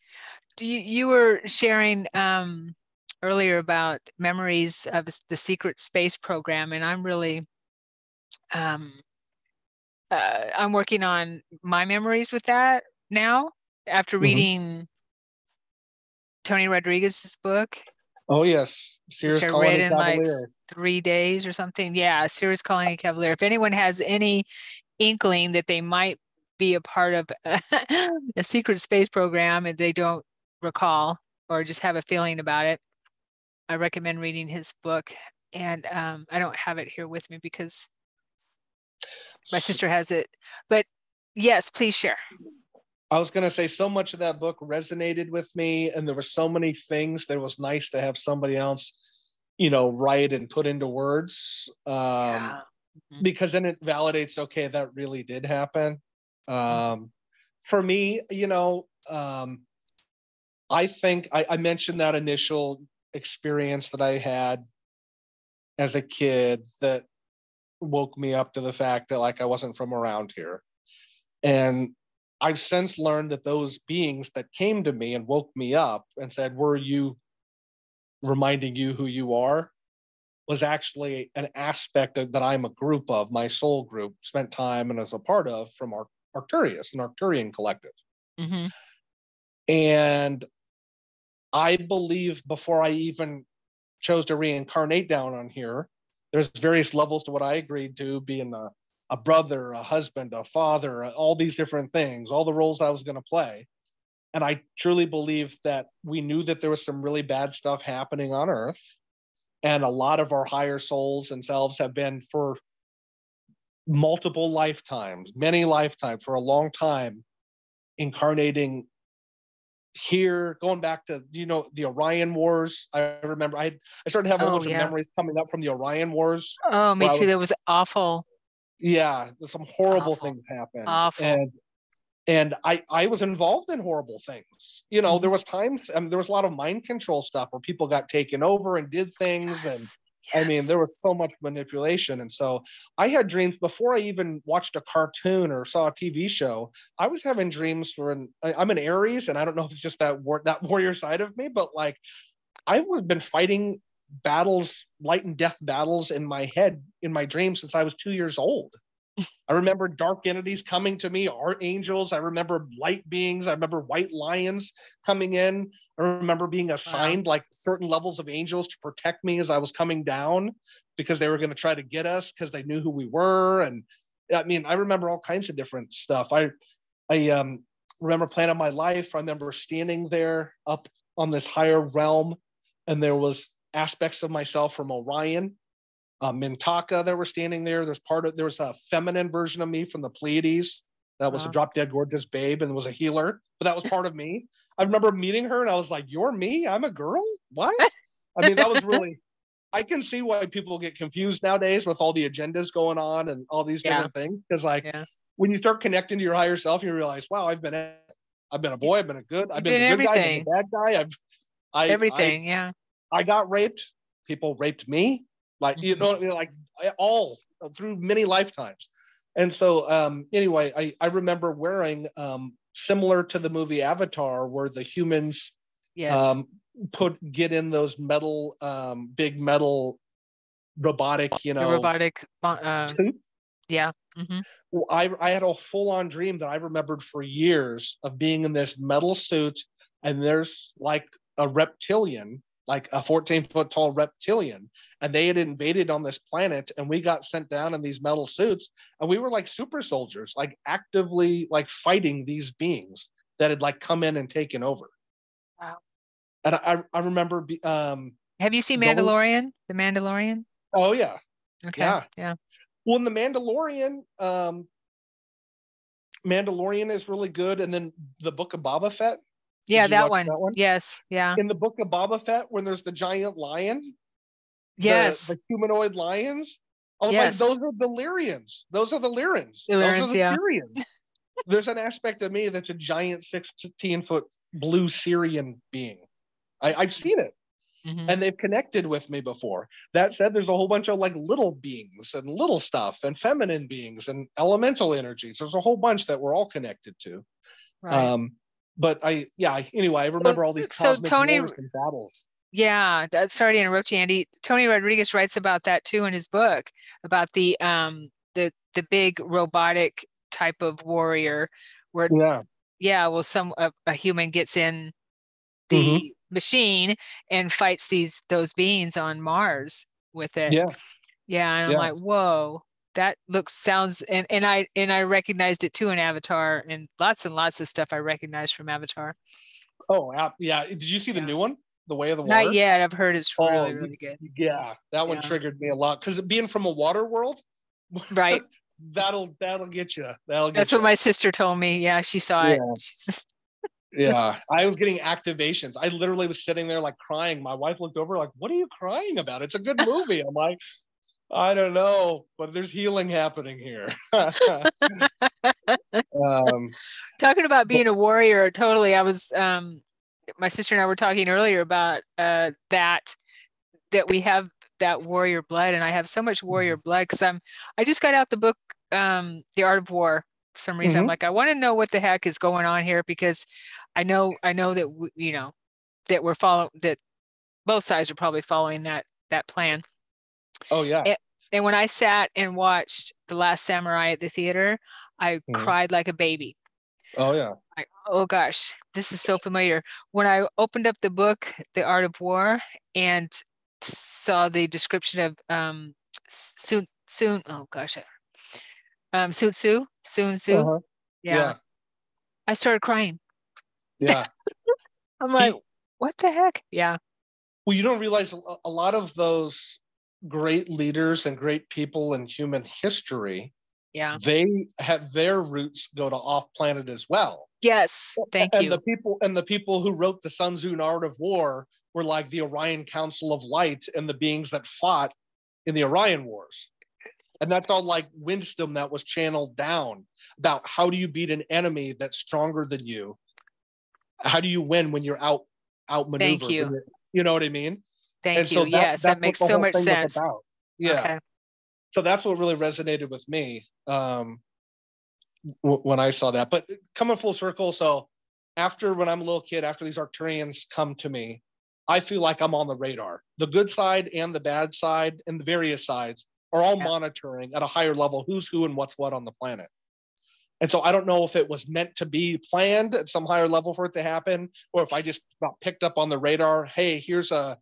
You were sharing earlier about memories of the secret space program, and I'm really um, I'm working on my memories with that now after Mhm. reading Tony Rodriguez's book, Oh yes, which Sears I read Colony in like Cavalier. 3 days or something. Yeah, Series Colony Cavalier. If anyone has any inkling that they might be a part of a secret space program and they don't recall or just have a feeling about it, I recommend reading his book. And I don't have it here with me because my sister has it. But yes, please share. I was going to say, so much of that book resonated with me, and there were so many things that it was nice to have somebody else, write and put into words, Yeah. because then it validates, okay, that really did happen. For me, I think I mentioned that initial experience that I had as a kid that woke me up to the fact that, like, I wasn't from around here. And I've since learned that those beings that came to me and woke me up and said, "Were you reminding you who you are?" was actually an aspect that I'm a group of, my soul group, spent time and as a part of from Arcturus, an Arcturian collective. Mm-hmm. And I believe before I even chose to reincarnate down on here, there's various levels to what I agreed to, being a brother, a husband, a father, all these different things, all the roles I was going to play. And I truly believe that we knew that there was some really bad stuff happening on Earth. And a lot of our higher souls and selves have been, for multiple lifetimes, many lifetimes, for a long time, incarnating here, going back to, the Orion Wars. I remember I started having a Oh, bunch of yeah. memories coming up from the Orion Wars, Oh, me where I too. was, That was awful. yeah, some horrible Awful. things happened. Awful. And I was involved in horrible things. Mm-hmm. There was times, there was a lot of mind control stuff where people got taken over and did things. And Yes. I mean, Yes. there was so much manipulation. And so I had dreams before I even watched a cartoon or saw a TV show. I was having dreams I'm an Aries, and I don't know if it's just that warrior side of me, but like, I've been fighting battles, light and death battles in my head, in my dreams, since I was 2 years old. I remember dark entities coming to me, archangels. I remember light beings. I remember white lions coming in. I remember being Wow. assigned like certain levels of angels to protect me as I was coming down, because they were going to try to get us because they knew who we were. And I mean, I remember all kinds of different stuff. I remember planning my life. I remember standing there up on this higher realm, and there was aspects of myself from Orion, Mintaka that were standing there. There was a feminine version of me from the Pleiades that was a Wow. drop dead gorgeous babe and was a healer, but that was part of me. I remember meeting her and I was like, "You're me? I'm a girl? What?" I mean, that was really, I can see why people get confused nowadays with all the agendas going on and all these Yeah. different things. Because like, Yeah. when you start connecting to your higher self, you realize, wow, I've been a You, boy, I've you've been been the good guy, I've been the everything. bad guy. I Everything. Yeah. I got raped. People raped me. Like, Mm-hmm. like, all through many lifetimes. And so, anyway, I remember wearing, similar to the movie Avatar, where the humans, Yes. um, get in those metal, big metal robotic, The robotic. suits. Yeah. Mm-hmm. I had a full on dream that I remembered for years of being in this metal suit, and there's like a reptilian, like a 14-foot tall reptilian, and they had invaded on this planet, and we got sent down in these metal suits, and we were like super soldiers, like actively like fighting these beings that had like come in and taken over. Wow. And I remember Have you seen going, Mandalorian? The Mandalorian? oh yeah, Okay. yeah. Yeah. Well, in the Mandalorian is really good, and then the Book of Boba Fett. Yeah, Did you that watch one. that one? Yes. Yeah. In the Book of Boba Fett, when there's the giant lion, Yes. the humanoid lions, I was like, Yes. those are the Lyrians. Those are the Lyrans. Those are Illuminance, the yeah. Syrians. There's an aspect of me that's a giant 16-foot blue Syrian being. I've seen it. Mm-hmm. and they've connected with me before. That said, there's a whole bunch of like little beings and little stuff and feminine beings and elemental energies. There's a whole bunch that we're all connected to. Right. But anyway, I remember all these So cosmic Tony, wars and battles. yeah, sorry to interrupt you, Andy. Tony Rodriguez writes about that too in his book, about the big robotic type of warrior where, Yeah. yeah, well, a human gets in Mm-hmm. the machine and fights those beings on Mars with it. Yeah. Yeah, and I'm Yeah. like, whoa, that sounds, and I recognized it too in Avatar, and lots of stuff I recognized from Avatar. Oh, yeah. Did you see the Yeah. new one, The Way of the Not Water? yet. I've heard it's Oh, really good. yeah. That one Yeah. triggered me a lot because being from a water world, Right. that'll get you. That's what my sister told me. Yeah, she saw it. Yeah, I was getting activations. I literally was sitting there like crying. My wife looked over like, "What are you crying about? It's a good movie." I'm like, "I don't know, but there's healing happening here." Talking about being a warrior, totally. I was my sister and I were talking earlier about that we have that warrior blood, and I have so much warrior blood because I just got out the book The Art of War for some reason. I'm like, I want to know what the heck is going on here because I know that that we're following, that both sides are probably following that plan. Oh yeah. And when I sat and watched The Last Samurai at the theater, I cried like a baby. Oh yeah. Oh gosh, this is so familiar. When I opened up the book, The Art of War, and saw the description of Sun oh gosh, Sun Tzu, Uh-huh. yeah, I started crying. Yeah. I'm like, what the heck? Yeah. Well, you don't realize a lot of those great leaders and great people in human history, Yeah. they have their roots go to off planet as well. Yes. Thank you. The people who wrote the Sun Tzu Art of War were like the Orion Council of Light and the beings that fought in the Orion Wars. And that's all like wisdom that was channeled down about how do you beat an enemy that's stronger than you? How do you win when you're outmaneuvered? Thank you. You know what I mean? Thank you. Yes, that makes so much sense. Yeah. Okay. So that's what really resonated with me when I saw that. But coming full circle, so when I'm a little kid, after these Arcturians come to me, I feel like I'm on the radar. The good side and the bad side and the various sides are all monitoring at a higher level who's who and what's what on the planet. And so I don't know if it was meant to be planned at some higher level for it to happen, or if I just got picked up on the radar. Hey, here's a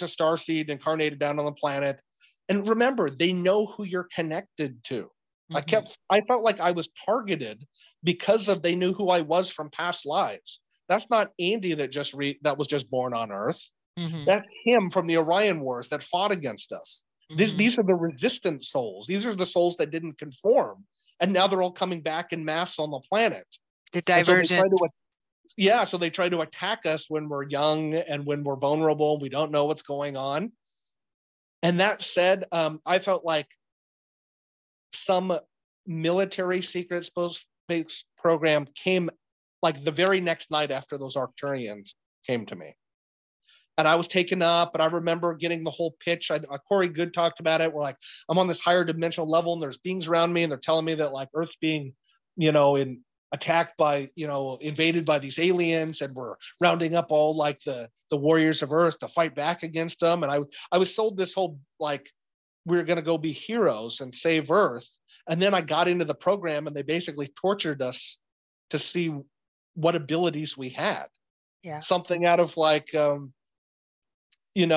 star seed incarnated down on the planet. And remember, they know who you're connected to. Mm-hmm. I felt like I was targeted because they knew who I was from past lives. That's not Andy that was just born on Earth. Mm-hmm. That's him from the Orion Wars that fought against us. Mm-hmm. These are the resistant souls. These are the souls that didn't conform. And now they're all coming back in mass on the planet. The divergent. So they try to attack us when we're young and when we're vulnerable. We don't know what's going on. And that said, I felt like some military secret space program came like the very next night after those Arcturians came to me. And I was taken up, and I remember getting the whole pitch. Corey Good talked about it. We're like, I'm on this higher dimensional level, and there's beings around me, and they're telling me that like Earth's being, attacked by, invaded by these aliens, and we're rounding up all like the warriors of Earth to fight back against them. And I was sold this whole like we're going to go be heroes and save Earth. And then I got into the program, and they basically tortured us to see what abilities we had. Yeah, something out of like. In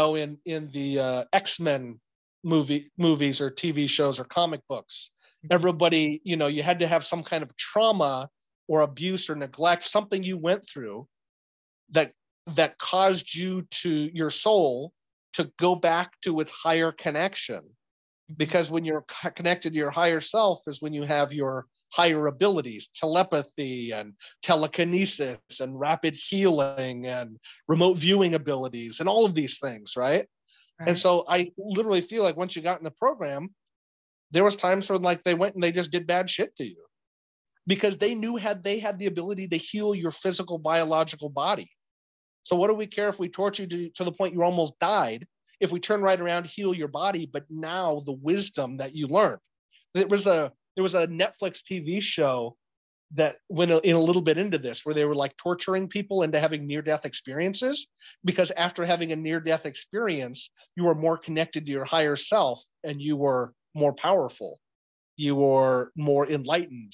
the X-Men movies or TV shows or comic books, everybody, you had to have some kind of trauma or abuse or neglect, something you went through that caused your soul to go back to its higher connection. Because when you're connected to your higher self is when you have your higher abilities, telepathy and telekinesis and rapid healing and remote viewing abilities and all of these things, right? And so I literally feel like once you got in the program, there was times when like they went and they just did bad shit to you because they knew they had the ability to heal your physical biological body. So what do we care if we torture you to the point you almost died, if we turn right around, heal your body, but now the wisdom that you learned? There was a Netflix TV show that went in a little bit into this, where they were like torturing people into having near-death experiences, because after having a near-death experience, you were more connected to your higher self, and you were more powerful, you were more enlightened,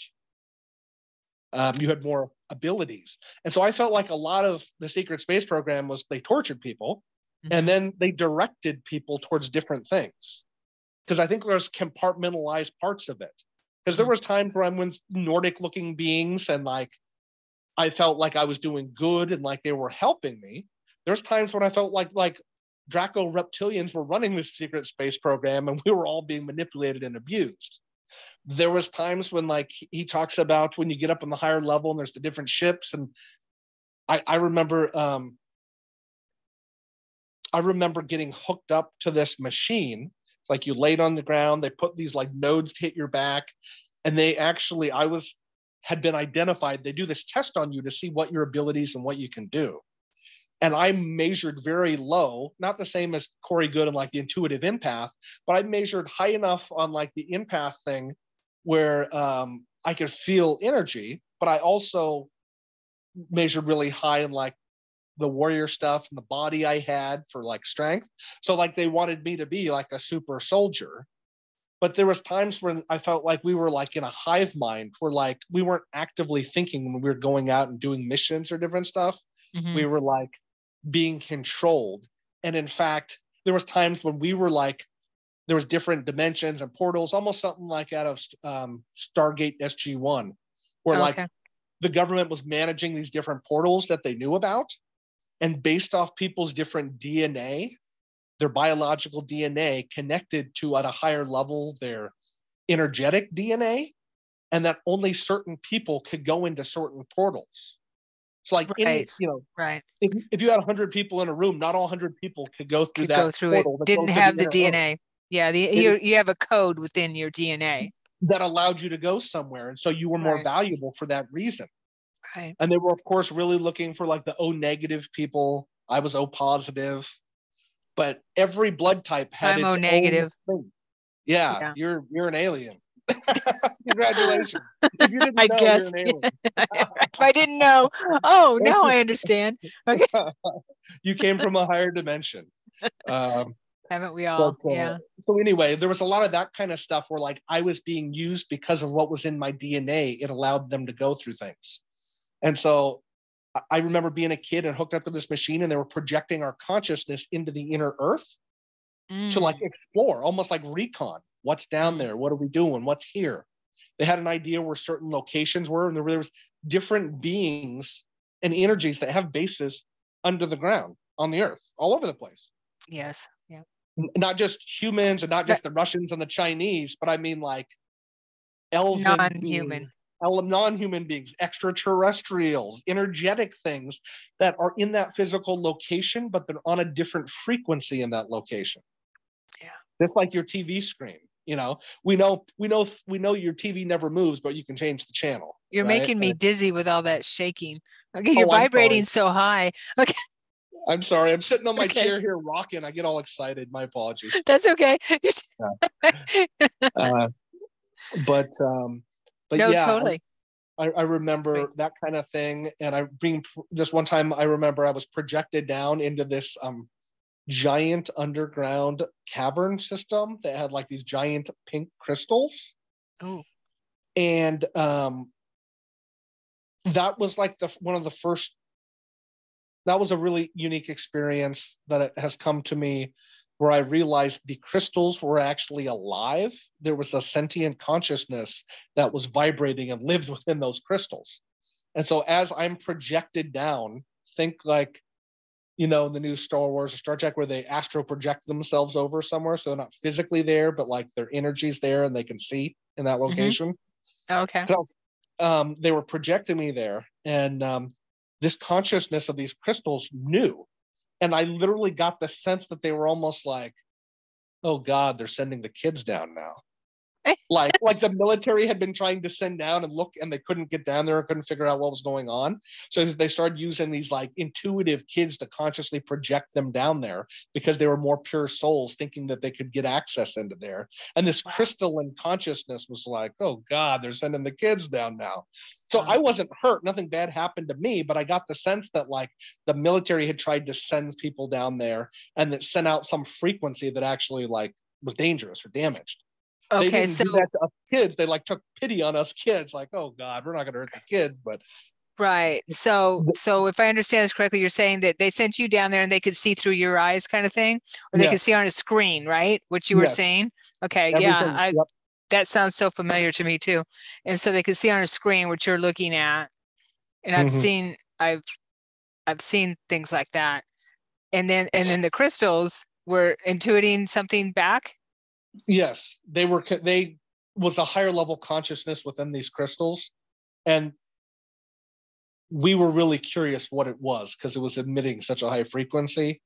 you had more abilities. And so I felt like a lot of the secret space program was they tortured people, and then they directed people towards different things, because I think there's compartmentalized parts of it. Because there was times where I'm with Nordic looking beings, and like I felt like I was doing good and like they were helping me. There's times when I felt like Draco reptilians were running this secret space program, and we were all being manipulated and abused. There was times when like he talks about when you get up on the higher level and there's the different ships, and I remember getting hooked up to this machine. It's like you laid on the ground, they put these like nodes to hit your back, and they actually, had been identified. They do this test on you to see what your abilities and what you can do. And I measured very low, not the same as Corey Good and like the intuitive empath, but I measured high enough on like the empath thing where I could feel energy, but I also measured really high in like the warrior stuff and the body I had for like strength. So like they wanted me to be like a super soldier. But there was times when I felt like we were like in a hive mind, where like we weren't actively thinking when we were going out and doing missions or different stuff. We were like being controlled. And in fact, there was times when we were like, there was different dimensions and portals, almost something like out of Stargate SG-1, where like the government was managing these different portals that they knew about. And based off people's different DNA, their biological DNA connected to at a higher level their energetic DNA, and that only certain people could go into certain portals. So like if you had 100 people in a room, not all 100 people could go through that portal. Didn't have the DNA. Yeah, you have a code within your DNA that allowed you to go somewhere, and so you were more valuable for that reason. Right. And they were, of course, really looking for like the O negative people. I was O positive, but every blood type had its O negative. own thing. Yeah, you're an alien. Congratulations. If you didn't know, guess you're an alien. If I didn't know, now I understand. Okay. You came from a higher dimension. Haven't we all? Yeah. So anyway, there was a lot of that kind of stuff where like I was being used because of what was in my DNA. It allowed them to go through things. And so I remember being a kid and hooked up to this machine, and they were projecting our consciousness into the inner earth to like explore, almost like recon. What's down there? What are we doing? What's here? They had an idea where certain locations were, and there was different beings and energies that have bases under the ground on the earth, all over the place. Yes. Yeah. Not just humans and not just the Russians and the Chinese, but I mean like elven beings, non-human beings, extraterrestrials, energetic things that are in that physical location, but they're on a different frequency in that location. Yeah. Just like your TV screen. You know, we know your TV never moves, but you can change the channel. You're making me dizzy with all that shaking. Okay, you're vibrating so high. Okay. I'm sorry. I'm sitting on my chair here rocking. I get all excited. My apologies. That's okay. But no, yeah, totally. I remember that kind of thing. And this one time I remember I was projected down into this giant underground cavern system that had like these giant pink crystals. Oh. And that was like one of the first, that was a really unique experience that it has come to me, where I realized the crystals were actually alive. There was a sentient consciousness that was vibrating and lived within those crystals. And so as I'm projected down, think like, you know, the new Star Wars or Star Trek, where they astral project themselves over somewhere. So they're not physically there, but like their energy's there and they can see in that location. Okay. So they were projecting me there. And this consciousness of these crystals knew. And I literally got the sense that they were almost like, oh God, they're sending the kids down now. Like the military had been trying to send down and look, and they couldn't get down there and couldn't figure out what was going on. So they started using these like intuitive kids to consciously project them down there because they were more pure souls, thinking that they could get access into there. And this crystalline consciousness was like, oh God, they're sending the kids down now. So I wasn't hurt. Nothing bad happened to me, but I got the sense that like the military had tried to send people down there and that sent out some frequency that actually like was dangerous or damaged. They Okay, didn't so do that to us kids. They like took pity on us kids, like, oh God, we're not going to hurt the kids. But right. So if I understand this correctly, you're saying that they sent you down there and they could see through your eyes kind of thing, or they could yes, see on a screen, right? What you were yes, saying. Okay, yeah, everything. Yep. that sounds so familiar to me too. And so they could see on a screen what you're looking at. And I've seen things like that. And then the crystals were intuiting something back. Yes, they was a higher level consciousness within these crystals, and we were really curious what it was because it was emitting such a high frequency,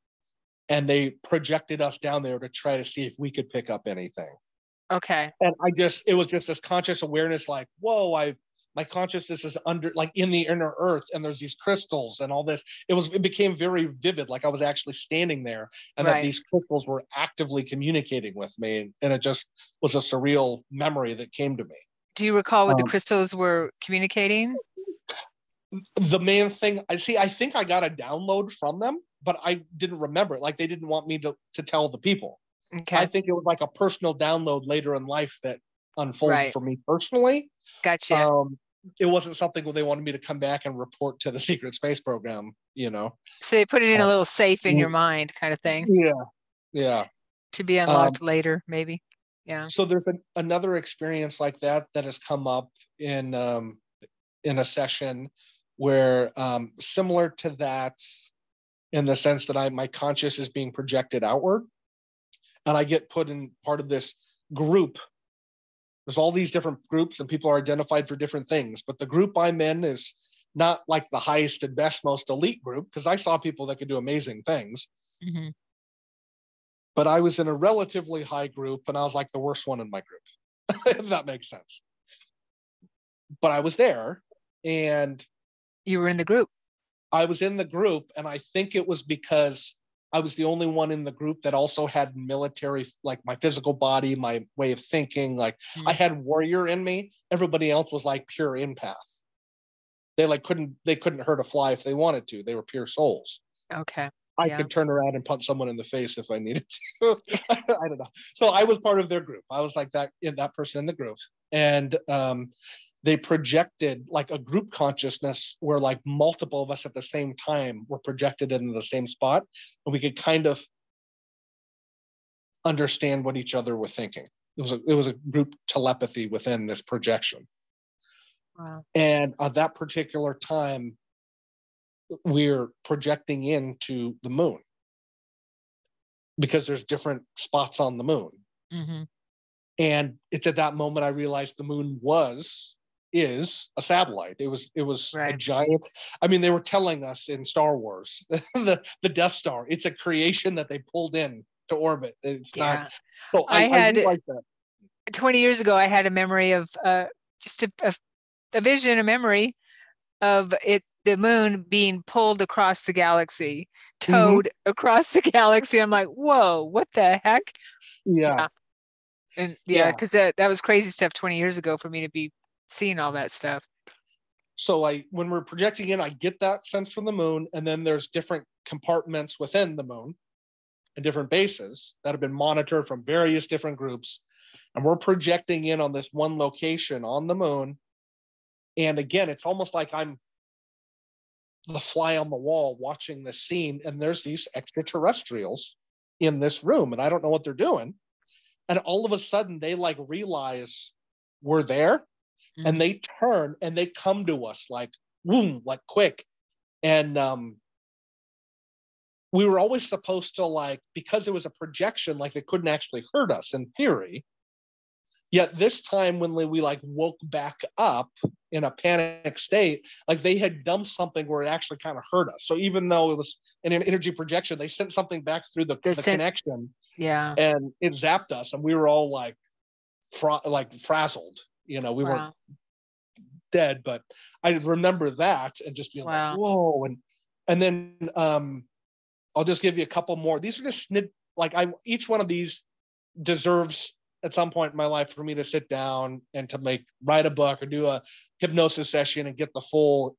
and they projected us down there to try to see if we could pick up anything. Okay. And it was just this conscious awareness, like, whoa, my consciousness is under, like, in the inner earth, and there's these crystals and all this. It became very vivid, like I was actually standing there, and that these crystals were actively communicating with me, and it just was a surreal memory that came to me. Do you recall what the crystals were communicating? The main thing, I think I got a download from them, but I didn't remember it. Like, they didn't want me to tell the people. Okay. I think it was like a personal download later in life that unfolded for me personally. Gotcha. It wasn't something where they wanted me to come back and report to the secret space program, So they put it in a little safe in your mind kind of thing. Yeah. To be unlocked later, maybe. Yeah. So there's another experience like that has come up in a session where similar to that, in the sense that my conscious is being projected outward, and I get put in part of this group. There's all these different groups, and people are identified for different things. But the group I'm in is not like the highest and best, most elite group, because I saw people that could do amazing things. Mm-hmm. But I was in a relatively high group, and I was like the worst one in my group, if that makes sense. But I was there, and you were in the group. I was in the group, and I think it was because I was the only one in the group that also had military, like my physical body, my way of thinking. Like I had warrior in me. Everybody else was like pure empath. They couldn't hurt a fly if they wanted to. They were pure souls. Okay. I could turn around and punch someone in the face if I needed to. I don't know. So I was part of their group. I was like that person in the group. And they projected like a group consciousness where like multiple of us at the same time were projected into the same spot, and we could kind of understand what each other were thinking. It was a group telepathy within this projection. Wow. And at that particular time, we're projecting into the moon because there's different spots on the moon. Mm-hmm. And it's at that moment I realized the moon is a satellite. It was a giant. I mean, they were telling us in Star Wars, the Death Star, it's a creation that they pulled in to orbit. It's not. So I like that. 20 years ago, I had a memory of just a vision, a memory of the moon being pulled across the galaxy, towed across the galaxy. I'm like, whoa, what the heck? Yeah. And because that was crazy stuff 20 years ago for me to be seeing all that stuff. So when we're projecting in, I get that sense from the moon, and then there's different compartments within the moon and different bases that have been monitored from various different groups. And we're projecting in on this one location on the moon. And again, it's almost like I'm the fly on the wall watching this scene, and there's these extraterrestrials in this room, and I don't know what they're doing. And all of a sudden they like realize we're there, and they turn and they come to us like, boom, like quick. And we were always supposed to, like, because it was a projection, like they couldn't actually hurt us in theory. Yet this time when we like woke back up in a panic state, like they had dumped something where it actually kind of hurt us. So even though it was an energy projection, they sent something back through the connection. Yeah. And it zapped us. And we were all like frazzled. You know, we weren't Wow. dead, but I remember that and just being like, Wow. whoa. And then I'll just give you a couple more. These are just each one of these deserves at some point in my life for me to sit down and to write a book or do a hypnosis session and get the full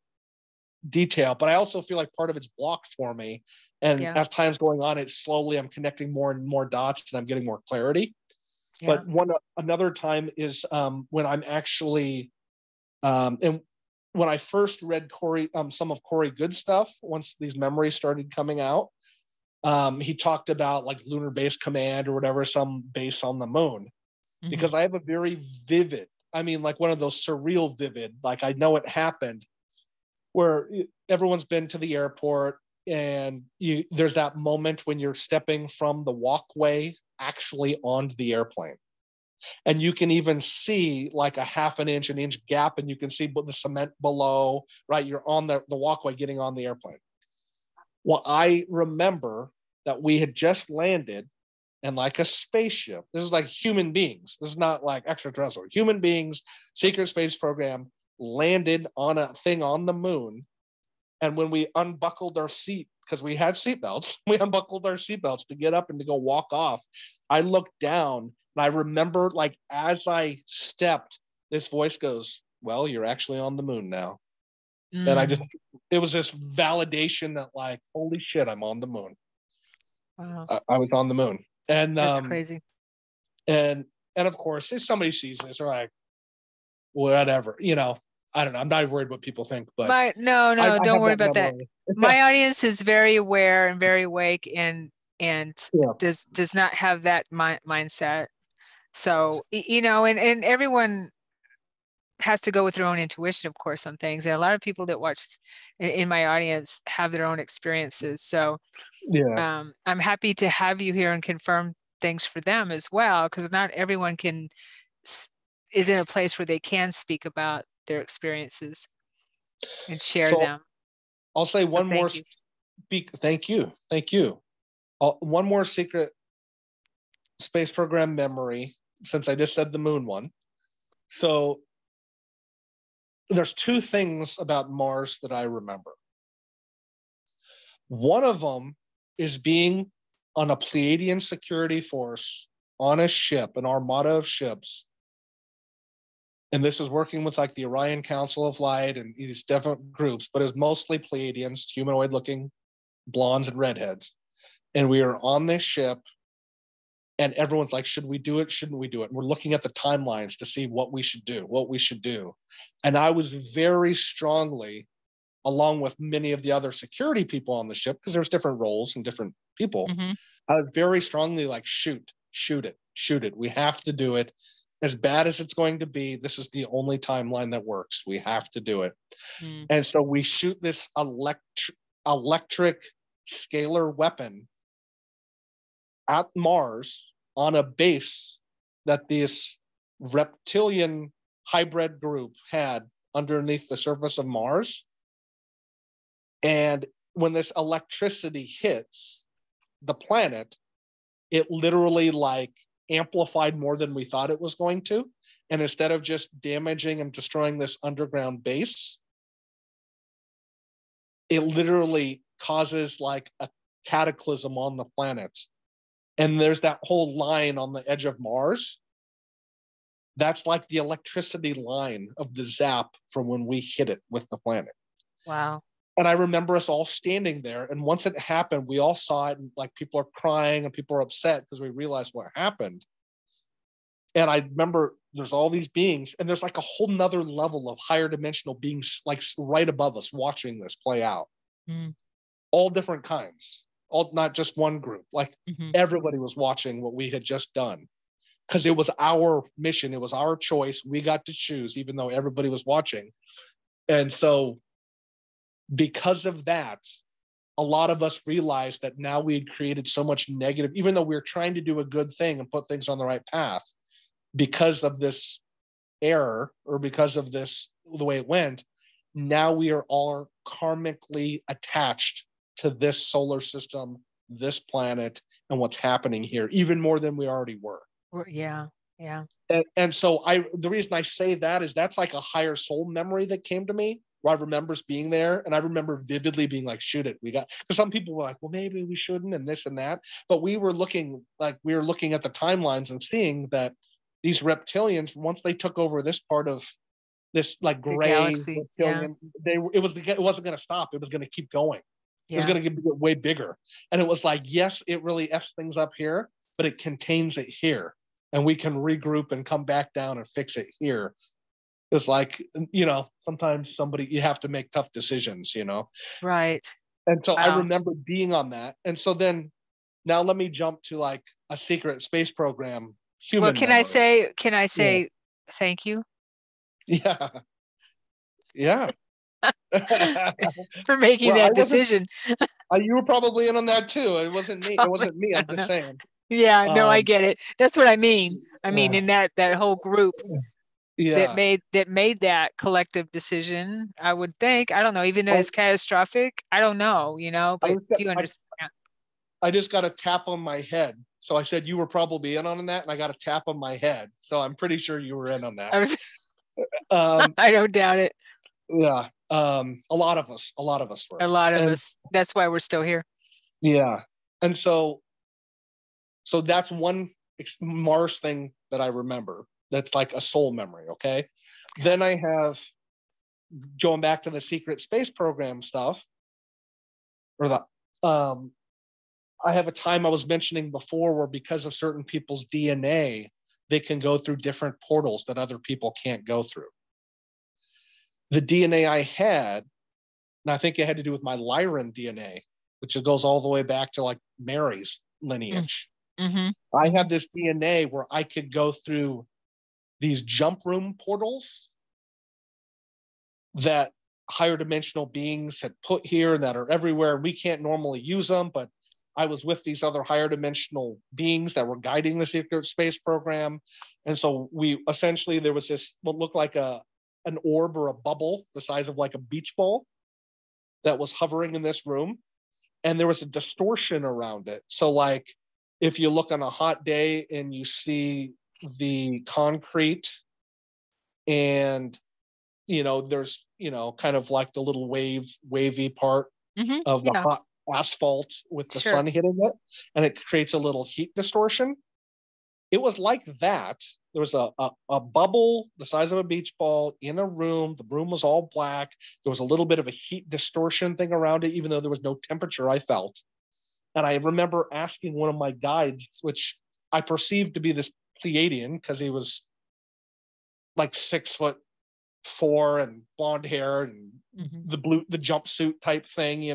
detail. But I also feel like part of it's blocked for me. And Yeah. as time's going on, I'm connecting more and more dots and I'm getting more clarity. Yeah. But another time is when I'm actually and when I first read some of Corey Good's stuff, once these memories started coming out, he talked about like Lunar Base Command or whatever, some base on the moon, because I have a very vivid, like one of those surreal vivid, like I know it happened, where everyone's been to the airport and there's that moment when you're stepping from the walkway actually onto the airplane. And you can even see like a an inch gap, and you can see the cement below, right? You're on the walkway getting on the airplane. Well, I remember that we had just landed and like a spaceship. This is like human beings. This is not like extraterrestrial. Human beings, secret space program, landed on a thing on the moon. And when we unbuckled our seat, because we had seatbelts, we unbuckled our seatbelts to get up and to go walk off. I looked down and I remember, like, as I stepped, this voice goes, "Well, you're actually on the moon now." And it was this validation that, like, holy shit, I'm on the moon. Wow. I was on the moon. And that's crazy. And of course, if somebody sees this, they're like, whatever, I don't know. I'm not worried what people think, but no, don't worry about that. My audience is very aware and very awake and does not have that mindset. So, and everyone has to go with their own intuition, of course, on things. And a lot of people that watch in my audience have their own experiences. So I'm happy to have you here and confirm things for them as well, because not everyone is in a place where they can speak about their experiences and share them. I'll say one more. Thank you. One more secret space program memory, since I just said the moon one. So there's two things about Mars that I remember. One of them is being on a Pleiadian security force on a ship, an armada of ships. And this is working with like the Orion Council of Light and these different groups, but it's mostly Pleiadians, humanoid looking blondes and redheads. And we are on this ship and everyone's like, should we do it? Shouldn't we do it? And we're looking at the timelines to see what we should do. And I was very strongly, along with many of the other security people on the ship, because there's different roles and different people, I was very strongly like, shoot it. We have to do it. As bad as it's going to be, this is the only timeline that works. We have to do it. And so we shoot this electric scalar weapon at Mars on a base that this reptilian hybrid group had underneath the surface of Mars. And when this electricity hits the planet, it literally like amplified more than we thought it was going to. And instead of just damaging and destroying this underground base, it literally causes like a cataclysm on the planet. And there's that whole line on the edge of Mars. That's like the electricity line of the zap from when we hit it with the planet. Wow. And I remember us all standing there. And once it happened, we all saw it. And like people are crying and people are upset because we realized what happened. And I remember there's all these beings, and there's like a whole nother level of higher dimensional beings like right above us watching this play out. All different kinds, all not just one group. Like everybody was watching what we had just done because it was our mission. It was our choice. We got to choose, even though everybody was watching. And so because of that, a lot of us realized that now we had created so much negative, even though we were trying to do a good thing and put things on the right path, because of this error or because of this, the way it went, now we are all karmically attached to this solar system, this planet, and what's happening here, even more than we already were. Yeah. Yeah. And so the reason I say that is that's like a higher soul memory that came to me, where I remember being there, and I remember vividly being like, shoot it, because some people were like, well, maybe we shouldn't, and this and that, but we were looking at the timelines and seeing that these reptilians, once they took over this part of this like gray reptilian, it wasn't going to stop. It was going to keep going. It was going to get way bigger. And it was like, yes, it really F's things up here, but it contains it here. And we can regroup and come back down and fix it here. It's like, sometimes you have to make tough decisions, Right. And so I remember being on that. And so then now let me jump to like a secret space program. Can I say thank you? Yeah. Yeah. For making that decision. You were probably in on that too. It wasn't me. I'm just saying. Yeah, no, I get it. That's what I mean. In that whole group that made that collective decision, I would think, I don't know, even though it's catastrophic, I don't know, but do you understand? I just got a tap on my head. So I said, you were probably in on that. And I got a tap on my head. So I'm pretty sure you were in on that. I don't doubt it. Yeah. A lot of us were. A lot of us. That's why we're still here. Yeah. And so that's one Mars thing that I remember. That's like a soul memory. Okay. Then I have, going back to the secret space program stuff, I have a time I was mentioning before where because of certain people's DNA, they can go through different portals that other people can't go through. The DNA I had, and I think it had to do with my Lyran DNA, which goes all the way back to like Mary's lineage. Mm-hmm. I had this DNA where I could go through these jump room portals that higher dimensional beings had put here and that are everywhere. We can't normally use them, but I was with these other higher dimensional beings that were guiding the secret space program. And so there was this, what looked like an orb or a bubble the size of like a beach ball that was hovering in this room. And there was a distortion around it. So like, if you look on a hot day and you see the concrete and, there's, kind of like the little wavy part of the hot asphalt with the sun hitting it, and it creates a little heat distortion. It was like that. There was a bubble the size of a beach ball in a room. The room was all black. There was a little bit of a heat distortion thing around it, even though there was no temperature I felt. And I remember asking one of my guides, which I perceived to be this Pleiadian, because he was like 6'4" and blonde hair and the jumpsuit type thing,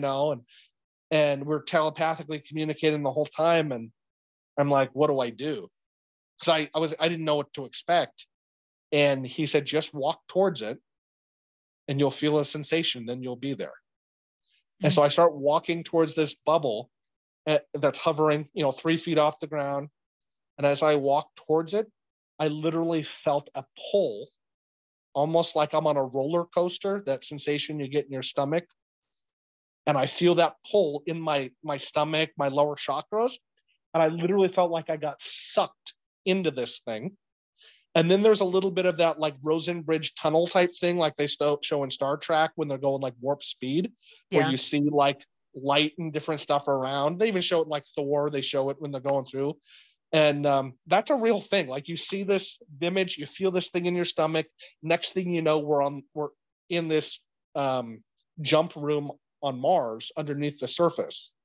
and we're telepathically communicating the whole time. And I'm like, what do I do? Because I didn't know what to expect. And he said, just walk towards it and you'll feel a sensation, then you'll be there. And so I start walking towards this bubble that's hovering, 3 feet off the ground. And as I walk towards it, I literally felt a pull, almost like I'm on a roller coaster, that sensation you get in your stomach. And I feel that pull in my stomach, my lower chakras. And I literally felt like I got sucked into this thing. And then there's a little bit of that like Rosen Bridge tunnel type thing, like they show in Star Trek when they're going like warp speed, where you see like light and different stuff around. They even show it like Thor. They show it when they're going through. And that's a real thing. Like you see this image, you feel this thing in your stomach. Next thing you know, we're in this jump room on Mars underneath the surface.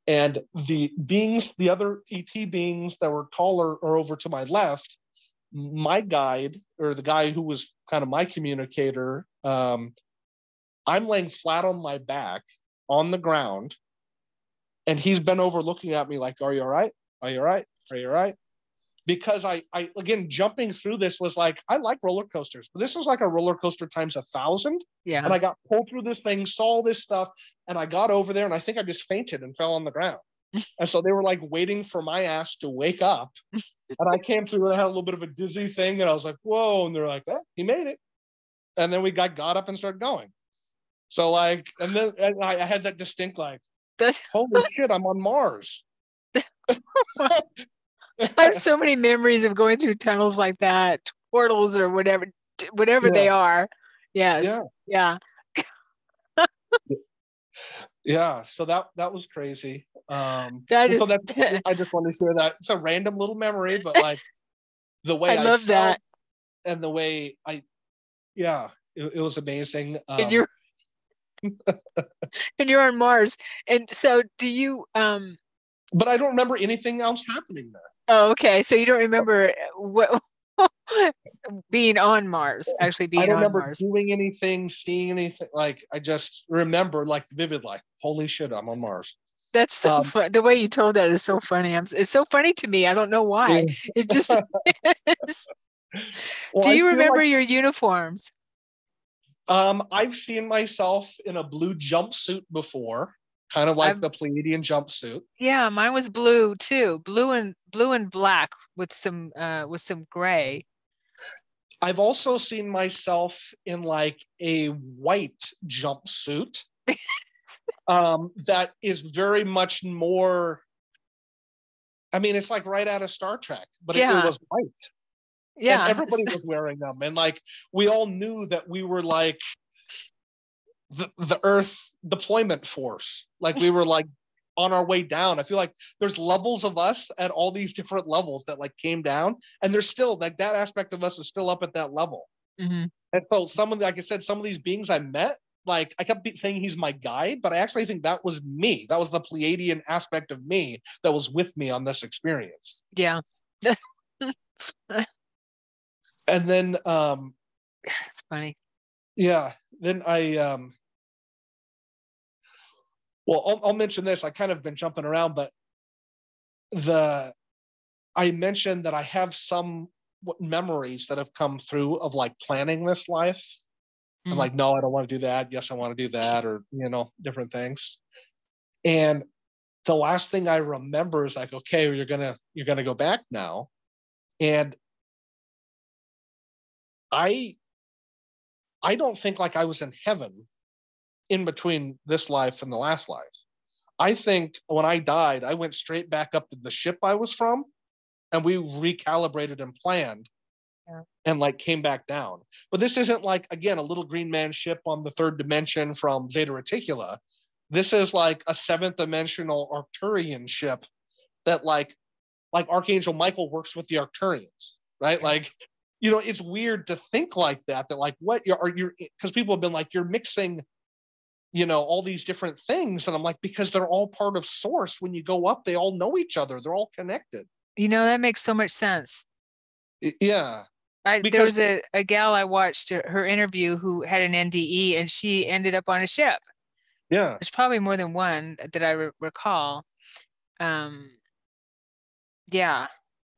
And the other ET beings that were taller are over to my left. My guide, or the guy who was kind of my communicator, I'm laying flat on my back on the ground, and he's been over looking at me like, are you all right? Are you all right? Are you all right? Because I again, jumping through this was like, I like roller coasters, but this was like a roller coaster times 1,000. Yeah. And I got pulled through this thing, saw all this stuff, and I got over there, and I think I just fainted and fell on the ground. And so they were like waiting for my ass to wake up. And I came through and I had a little bit of a dizzy thing, and I was like, whoa. And they're like, oh, he made it. And then we got up and started going. So like, and I had that distinct like, holy shit, I'm on Mars. I have so many memories of going through tunnels like that, portals or whatever Yeah. they are. Yes. Yeah. Yeah. Yeah. So that was crazy. That And so is, that's, I just want to share that. It's a random little memory, but like the I way I love felt that. and the way yeah, it was amazing. And you're on Mars. And so do you, But I don't remember anything else happening there. oh, okay. So you don't remember what being on Mars, actually I being don't on remember Mars. doing anything, seeing anything. Like I just remember like vivid, like holy shit, I'm on Mars. That's so Um, fun. The way you told that is so funny. It's so funny to me. I don't know why. It just is. well, Do I you feel like remember your uniforms? I've seen myself in a blue jumpsuit before, kind of like I've the Pleiadian jumpsuit. Yeah, mine was blue too. Blue and black with some gray. I've also seen myself in like a white jumpsuit that is very much more. I mean, it's like right out of Star Trek, but it Yeah. was white. And Yeah. everybody was wearing them, and like we all knew that we were like the Earth deployment force, like we were like on our way down. I feel like there's levels of us at all these different levels that like came down, and there's still like that aspect of us is still up at that level. Hmm. And so some of the, like I said, some of these beings I met, like I kept saying he's my guide, but I actually think that was me. That was the Pleiadian aspect of me that was with me on this experience. Yeah. And then It's funny. yeah, then well, I'll mention this. I kind of been jumping around, but the I mentioned that I have some memories that have come through of like planning this life. I'm Mm. like, no, I don't want to do that. Yes, I want to do that, or different things. And the last thing I remember is like, okay, you're gonna go back now. And I I don't think like I was in heaven in between this life and the last life. I think when I died, I went straight back up to the ship I was from, and we recalibrated and planned Yeah. and like came back down. But this isn't like, again, a little green man ship on the third dimension from Zeta Reticula. This is like a seventh dimensional Arcturian ship that like Archangel Michael works with the Arcturians, right? Yeah. Like, it's weird to think like that like what you're because people have been like, you're mixing all these different things. And I'm like, because they're all part of source. When you go up, they all know each other. They're all connected. That makes so much sense. Yeah. There Because was a gal I watched her interview who had an NDE and she ended up on a ship. yeah. There's probably more than one that I recall. Um, yeah.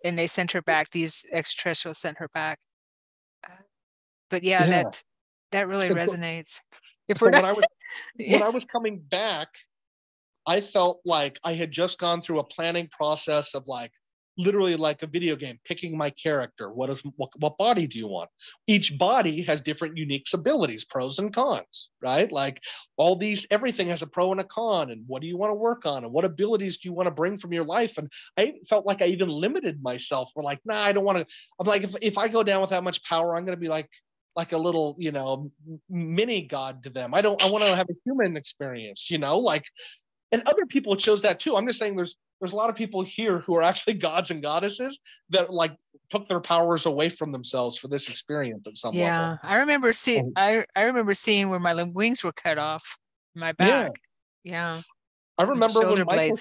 And they sent her back. These extraterrestrials sent her back. But yeah, Yeah. that really And so, resonates. If we're so not, when yeah, I was coming back, I felt like I had just gone through a planning process of like literally like a video game, picking my character. What body do you want? Each body has different unique abilities, pros and cons, right? Like everything has a pro and a con. And what do you want to work on? And what abilities do you want to bring from your life? And I felt like I even limited myself. We're like, nah, I don't want to. I'm like, if I go down with that much power, I'm going to be like a little, mini god to them. I want to have a human experience, like, and other people chose that too. I'm just saying there's a lot of people here who are actually gods and goddesses that like took their powers away from themselves for this experience at some level. yeah. I remember seeing where my wings were cut off, my Yeah. back. Yeah, I my remember when shoulder Michael,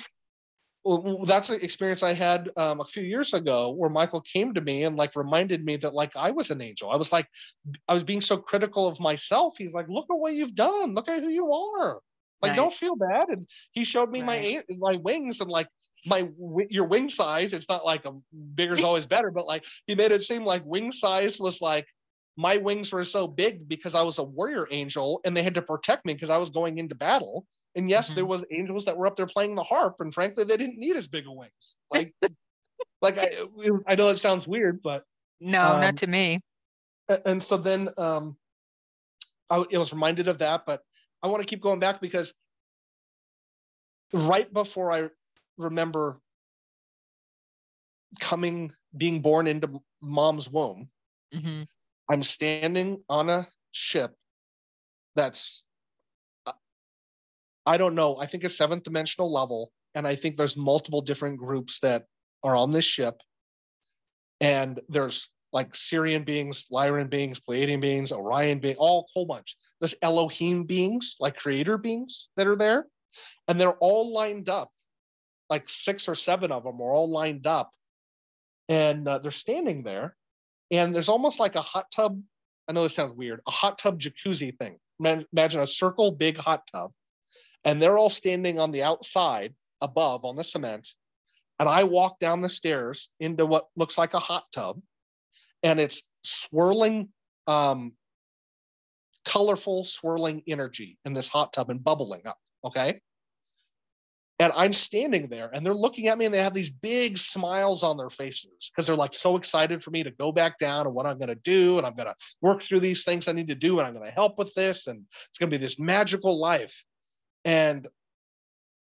blades. that's an experience I had a few years ago where Michael came to me and like reminded me that like I was an angel. I was being so critical of myself. He's like, look at what you've done. Look at who you are. Like, don't Nice. feel bad. And he showed me Right. my wings and like your wing size. It's not like a bigger is always better, but like he made it seem like wing size was like my wings were so big because I was a warrior angel and they had to protect me because I was going into battle. And yes, there Mhm. was angels that were up there playing the harp, and frankly, they didn't need as big of wings. Like I know it sounds weird, but No, not um, to me. and so then I was reminded of that, but I want to keep going back because right before I remember being born into mom's womb. Mm-hmm. I'm standing on a ship that's, I don't know, I think a 7th dimensional level. And I think there's multiple different groups that are on this ship. And there's like Syrian beings, Lyran beings, Pleiadian beings, Orion beings, all whole bunch. There's Elohim beings, like creator beings that are there. And they're all lined up, like 6 or 7 of them are all lined up. And they're standing there. And there's almost like a hot tub. I know this sounds weird, a hot tub jacuzzi thing. Imagine a circle, big hot tub. And they're all standing on the outside above on the cement. And I walk down the stairs into what looks like a hot tub. And it's swirling, colorful, swirling energy in this hot tub and bubbling up. Okay. And I'm standing there and they're looking at me and they have these big smiles on their faces because they're like so excited for me to go back down and what I'm going to do. And I'm going to work through these things I need to do. And I'm going to help with this. And it's going to be this magical life. And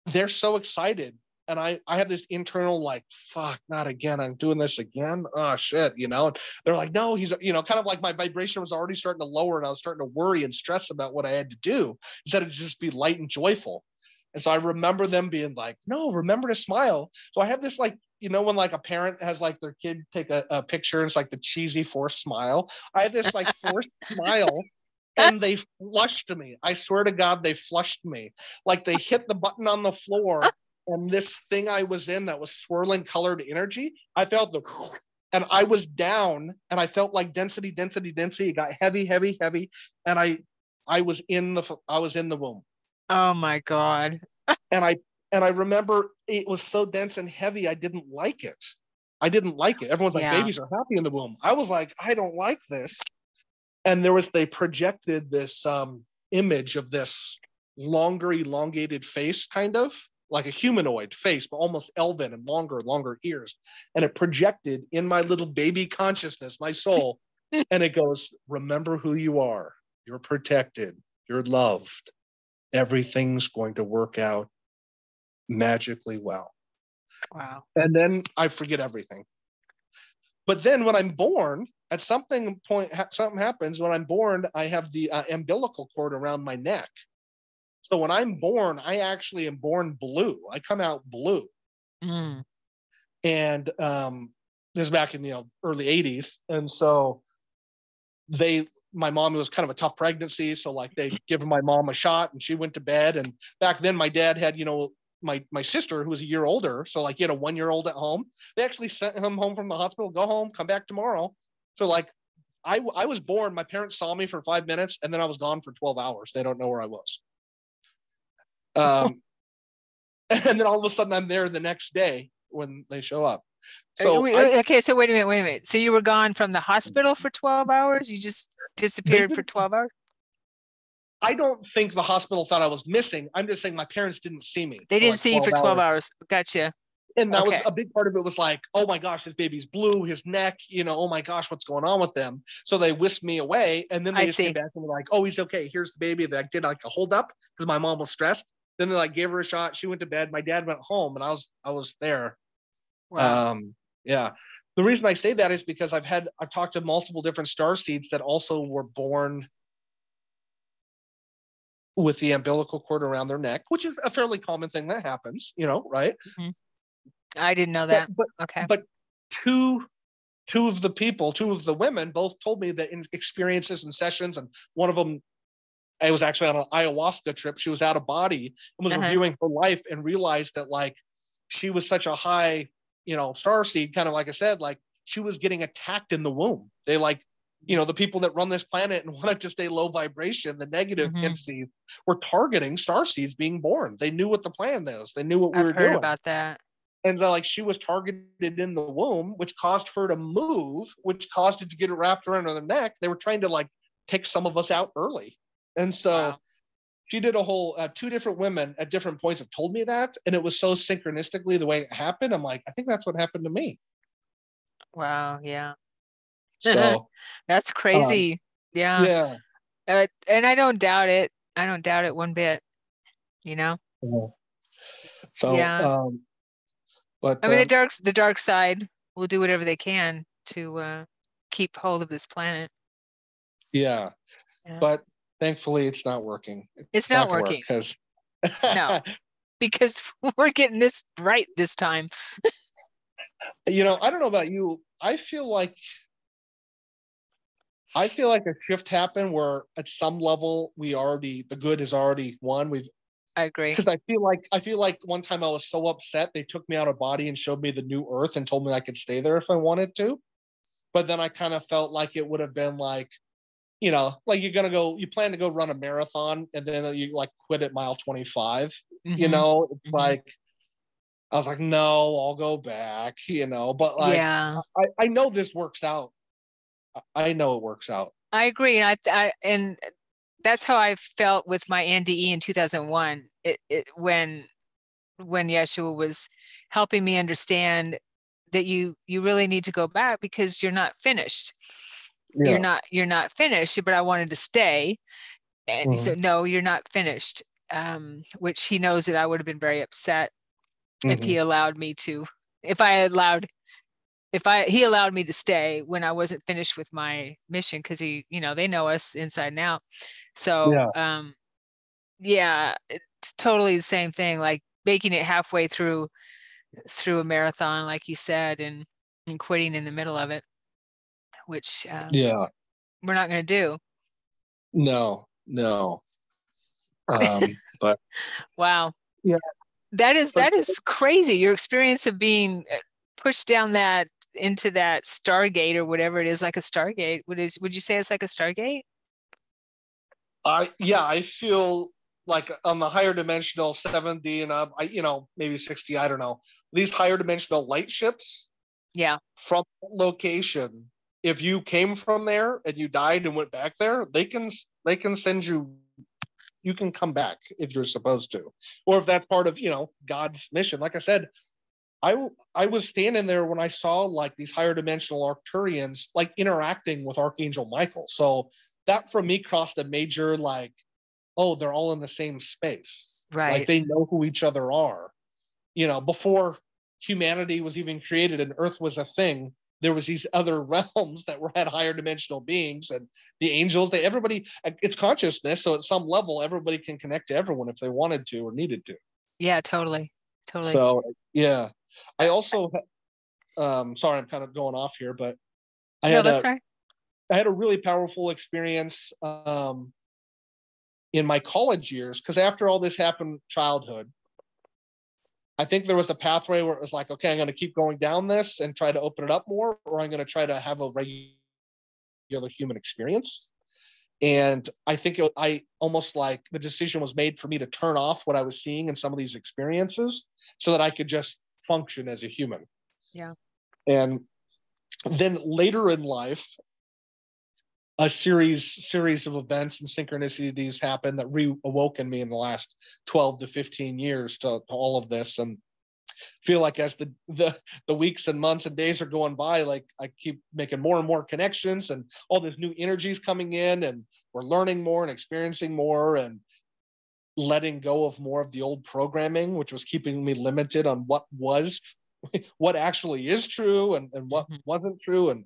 they're so excited. And I have this internal like, fuck, not again. I'm doing this again. Oh shit. You know, and they're like, no, he's, you know, kind of like my vibration was already starting to lower and I was starting to worry and stress about what I had to do instead of just be light and joyful. And so I remember them being like, no, remember to smile. So I have this like, you know, when like a parent has like their kid take a picture, and it's like the cheesy forced smile. I have this like forced smile and they flushed me. I swear to God, they flushed me. Like they hit the button on the floor and this thing I was in that was swirling colored energy, I felt the, and I was down and I felt like density. It got heavy. And I was in the womb. Oh my God. And I remember it was so dense and heavy, I didn't like it. Everyone's like, babies are happy in the womb. I was like, I don't like this. And they projected this image of this longer, elongated face, kind of like a humanoid face, but almost elven and longer ears. And it projected in my little baby consciousness, my soul. And it goes, remember who you are. You're protected. You're loved. Everything's going to work out magically well. Wow. And then I forget everything. But then when I'm born, at something happens. When I'm born, I have the umbilical cord around my neck. So when I'm born, I actually am born blue. I come out blue. Mm. And this is back in the early 80s. And so my mom, it was kind of a tough pregnancy. So like they give my mom a shot and she went to bed. And back then my dad had, my sister who was a year older. So like he had a 1-year-old at home. They actually sent him home from the hospital, go home, come back tomorrow. So like I was born, my parents saw me for 5 minutes and then I was gone for 12 hours. They don't know where I was. And then all of a sudden I'm there the next day when they show up. So okay, so wait a minute. So you were gone from the hospital for 12 hours? You just disappeared for 12 hours? I don't think the hospital thought I was missing. I'm just saying my parents didn't see me. They didn't see you for 12 hours. Gotcha. And that was a big part of it was like, oh my gosh, his baby's blue, his neck, oh my gosh, what's going on with him? So they whisked me away. And then they just came back and were like, oh, he's okay. Here's the baby. That did like a hold up because my mom was stressed. Then they like gave her a shot. She went to bed. My dad went home and I was there. Wow. Yeah. The reason I say that is because I've talked to multiple different star seeds that also were born with the umbilical cord around their neck, which is a fairly common thing that happens, right? Mm-hmm. I didn't know that. Okay. But two of the women both told me that in experiences and sessions, and one of them, I was actually on an ayahuasca trip. She was out of body and was reviewing her life and realized that like she was such a high, star seed, kind of like I said, like she was getting attacked in the womb. They like, the people that run this planet and want it to stay low vibration, the negative entities were targeting star seeds being born. They knew what the plan is. They knew what we were doing. I've heard about that. And so like she was targeted in the womb, which caused her to move, which caused it to get wrapped around her neck. They were trying to like take some of us out early. And so she did a whole 2 different women at different points have told me that. And it was so synchronistically the way it happened. I'm like, I think that's what happened to me. Wow. Yeah. So that's crazy. Yeah. And I don't doubt it. I don't doubt it one bit, So, yeah. But I mean, the dark side will do whatever they can to keep hold of this planet. Yeah. Yeah. But thankfully it's not working. It's not working. Because no, because we're getting this right this time. I don't know about you. I feel like a shift happened where at some level the good has already won. I agree. Because I feel like one time I was so upset they took me out of body and showed me the new Earth and told me I could stay there if I wanted to. But then I kind of felt like it would have been like, like you plan to go run a marathon and then you like quit at mile 25. It's like I was like, no, I'll go back. But like, yeah, I know this works out. I know it works out. I agree, and that's how I felt with my NDE in 2001. When Yeshua was helping me understand that you really need to go back because you're not finished. Yeah. You're not finished, but I wanted to stay. And he said, no, you're not finished. Which he knows that I would have been very upset if he allowed me to, he allowed me to stay when I wasn't finished with my mission, because they know us inside and out. So yeah, it's totally the same thing, like making it halfway through a marathon, like you said, and quitting in the middle of it, which we're not going to do. No. But wow. Yeah. That is crazy. Your experience of being pushed down that into that Stargate or whatever it is, like a Stargate. Would you say it's like a Stargate? I feel like on the higher dimensional 7D and up, maybe 60, I don't know. These higher dimensional light ships. Yeah. From location, if you came from there and you died and went back there, they can send you. You can come back if you're supposed to, or if that's part of God's mission. Like I said, I was standing there when I saw like these higher dimensional Arcturians like interacting with Archangel Michael. So that for me crossed a major like, oh, they're all in the same space, right? Like they know who each other are. Before humanity was even created and Earth was a thing, there was these other realms that had higher dimensional beings, and the angels, everybody, it's consciousness. So at some level, everybody can connect to everyone if they wanted to or needed to. Yeah, totally. So yeah, I also, sorry, I'm kind of going off here, but I had a really powerful experience in my college years, because after all this happened, childhood, I think there was a pathway where it was like, okay, I'm going to keep going down this and try to open it up more, or I'm going to try to have a regular human experience. And I think I almost like the decision was made for me to turn off what I was seeing in some of these experiences so that I could just function as a human. Yeah. And then later in life, a series of events and synchronicities happened that reawoken me in the last 12 to 15 years to all of this. And feel like as the weeks and months and days are going by, like I keep making more and more connections and all this new energies coming in, and we're learning more and experiencing more and letting go of more of the old programming, which was keeping me limited on what actually is true and what wasn't true. And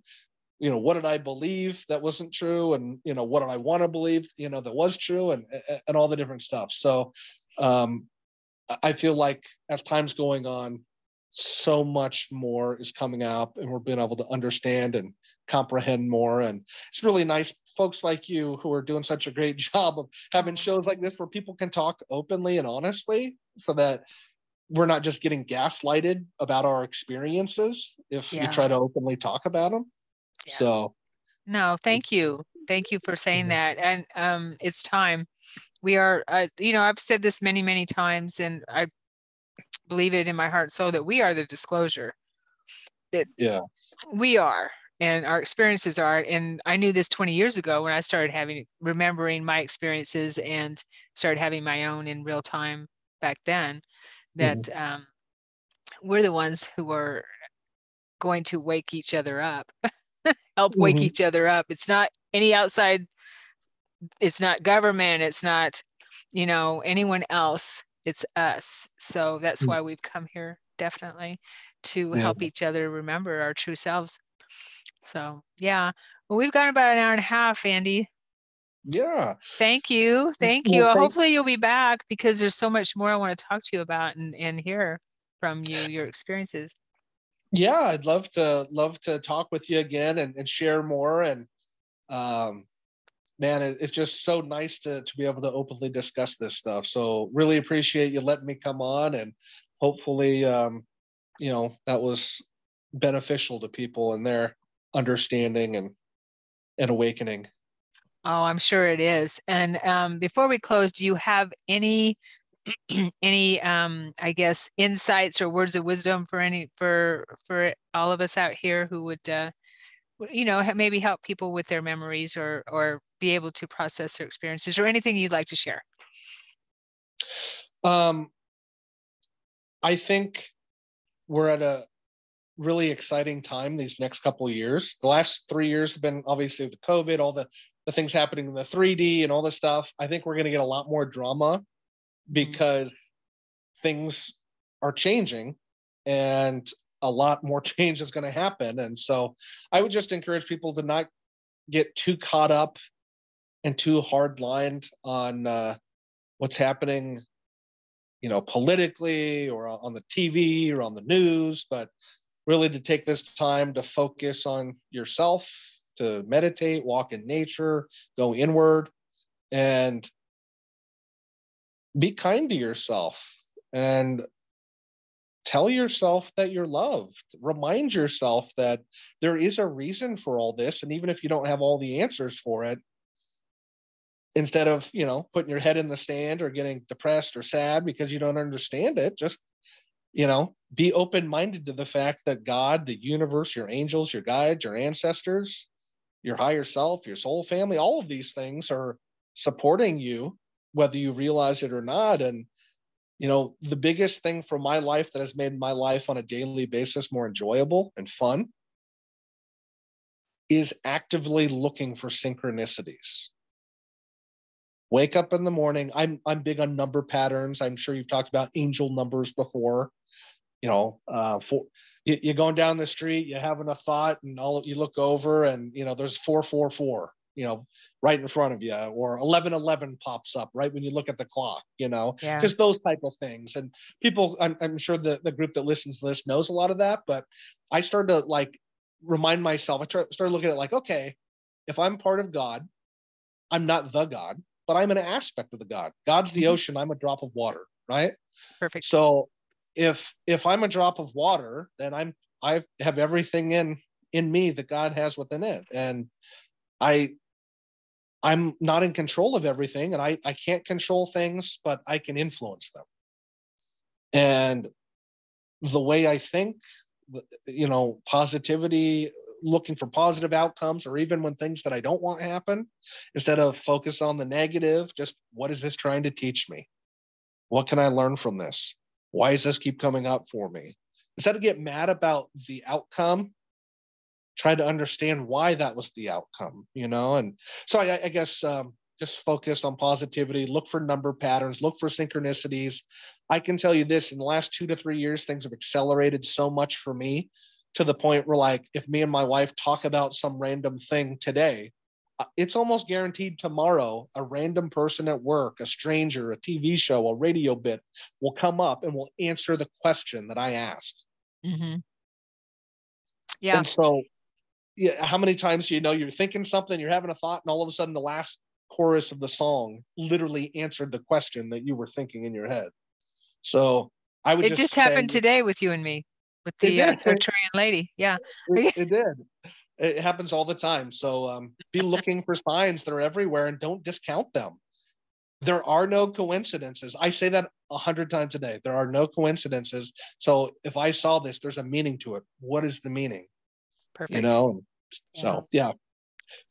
what did I believe that wasn't true? And, what did I want to believe, that was true, and all the different stuff. So I feel like as time's going on, so much more is coming out and we're being able to understand and comprehend more. And it's really nice folks like you who are doing such a great job of having shows like this where people can talk openly and honestly, so that we're not just getting gaslighted about our experiences if we try to openly talk about them. Yeah. So no, thank you for saying that. And it's time. We are I've said this many times, and I believe it in my heart so that we are the disclosure, that we are, and our experiences are. And I knew this 20 years ago when I started remembering my experiences and started having my own in real time back then, that we're the ones who are going to wake each other up, help wake each other up. It's not any outside, it's not government, it's not, anyone else, it's us. So that's why we've come here, definitely, to Yeah. help each other remember our true selves. So yeah, well, we've got about an hour and a half, Andy. Yeah. Thank you. Thank you. Well, Hopefully you'll be back, because there's so much more I want to talk to you about and hear from you, your experiences. Yeah, I'd love to talk with you again and share more. And man, it's just so nice to be able to openly discuss this stuff. So really appreciate you letting me come on, and hopefully that was beneficial to people in their understanding and awakening. Oh, I'm sure it is. And before we close, do you have any I guess insights or words of wisdom for all of us out here who would maybe help people with their memories, or be able to process their experiences, or anything you'd like to share? I think we're at a really exciting time these next couple of years. The last 3 years have been obviously the COVID, all the things happening in the 3D and all this stuff. I think we're going to get a lot more drama because things are changing, and a lot more change is going to happen. And so I would just encourage people to not get too caught up and too hard lined on what's happening, politically, or on the TV or on the news, but really to take this time to focus on yourself, to meditate, walk in nature, go inward, and be kind to yourself, and tell yourself that you're loved. Remind yourself that there is a reason for all this. And even if you don't have all the answers for it, instead of, putting your head in the sand or getting depressed or sad because you don't understand it, just, be open-minded to the fact that God, the universe, your angels, your guides, your ancestors, your higher self, your soul family, all of these things are supporting you, whether you realize it or not. And the biggest thing for my life that has made my life on a daily basis more enjoyable and fun is actively looking for synchronicities. Wake up in the morning. I'm big on number patterns. I'm sure you've talked about angel numbers before. You're going down the street, you're having a thought, and you look over, and there's 444. Right in front of you, or 1111 pops up right when you look at the clock, Yeah. just those type of things. And people, I'm sure the group that listens to this knows a lot of that, but I started to remind myself, started looking at okay, if I'm part of God, I'm not the God, but I'm an aspect of the God. God's the ocean, I'm a drop of water, right? Perfect. So if I'm a drop of water, then I have everything in me that God has within it. And I'm not in control of everything, and I can't control things, but I can influence them. And the way I think, positivity, looking for positive outcomes, or even when things that I don't want happen, instead of focus on the negative, just what is this trying to teach me? What can I learn from this? Why does this keep coming up for me? Instead of get mad about the outcome, try to understand why that was the outcome, And so I guess just focus on positivity, look for number patterns, look for synchronicities. I can tell you this, in the last 2 to 3 years, things have accelerated so much for me, to the point where if me and my wife talk about some random thing today, it's almost guaranteed tomorrow a random person at work, a stranger, a TV show, a radio bit will come up and will answer the question that I asked. Mm-hmm. Yeah. And so, how many times do you're thinking something, you're having a thought, and all of a sudden the last chorus of the song literally answered the question that you were thinking in your head? So I would It just say, happened today with you and me, with the Arcturian lady. Yeah. It did. It happens all the time. So be looking for signs that are everywhere, and don't discount them. There are no coincidences. I say that 100 times a day. There are no coincidences. So if I saw this, there's a meaning to it. What is the meaning? Perfect. So yeah.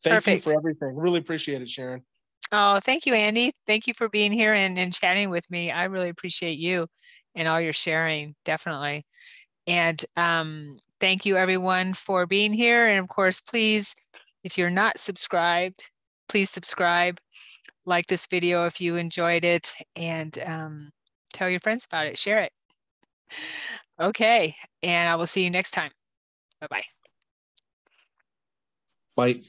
Thank Perfect. you for everything. Really appreciate it, Sharon. Oh, thank you, Andy. Thank you for being here and chatting with me. I really appreciate you and all your sharing, definitely. And thank you, everyone, for being here. And of course, please, if you're not subscribed, please subscribe, like this video if you enjoyed it, and tell your friends about it, share it. Okay. And I will see you next time. Bye-bye. Bye.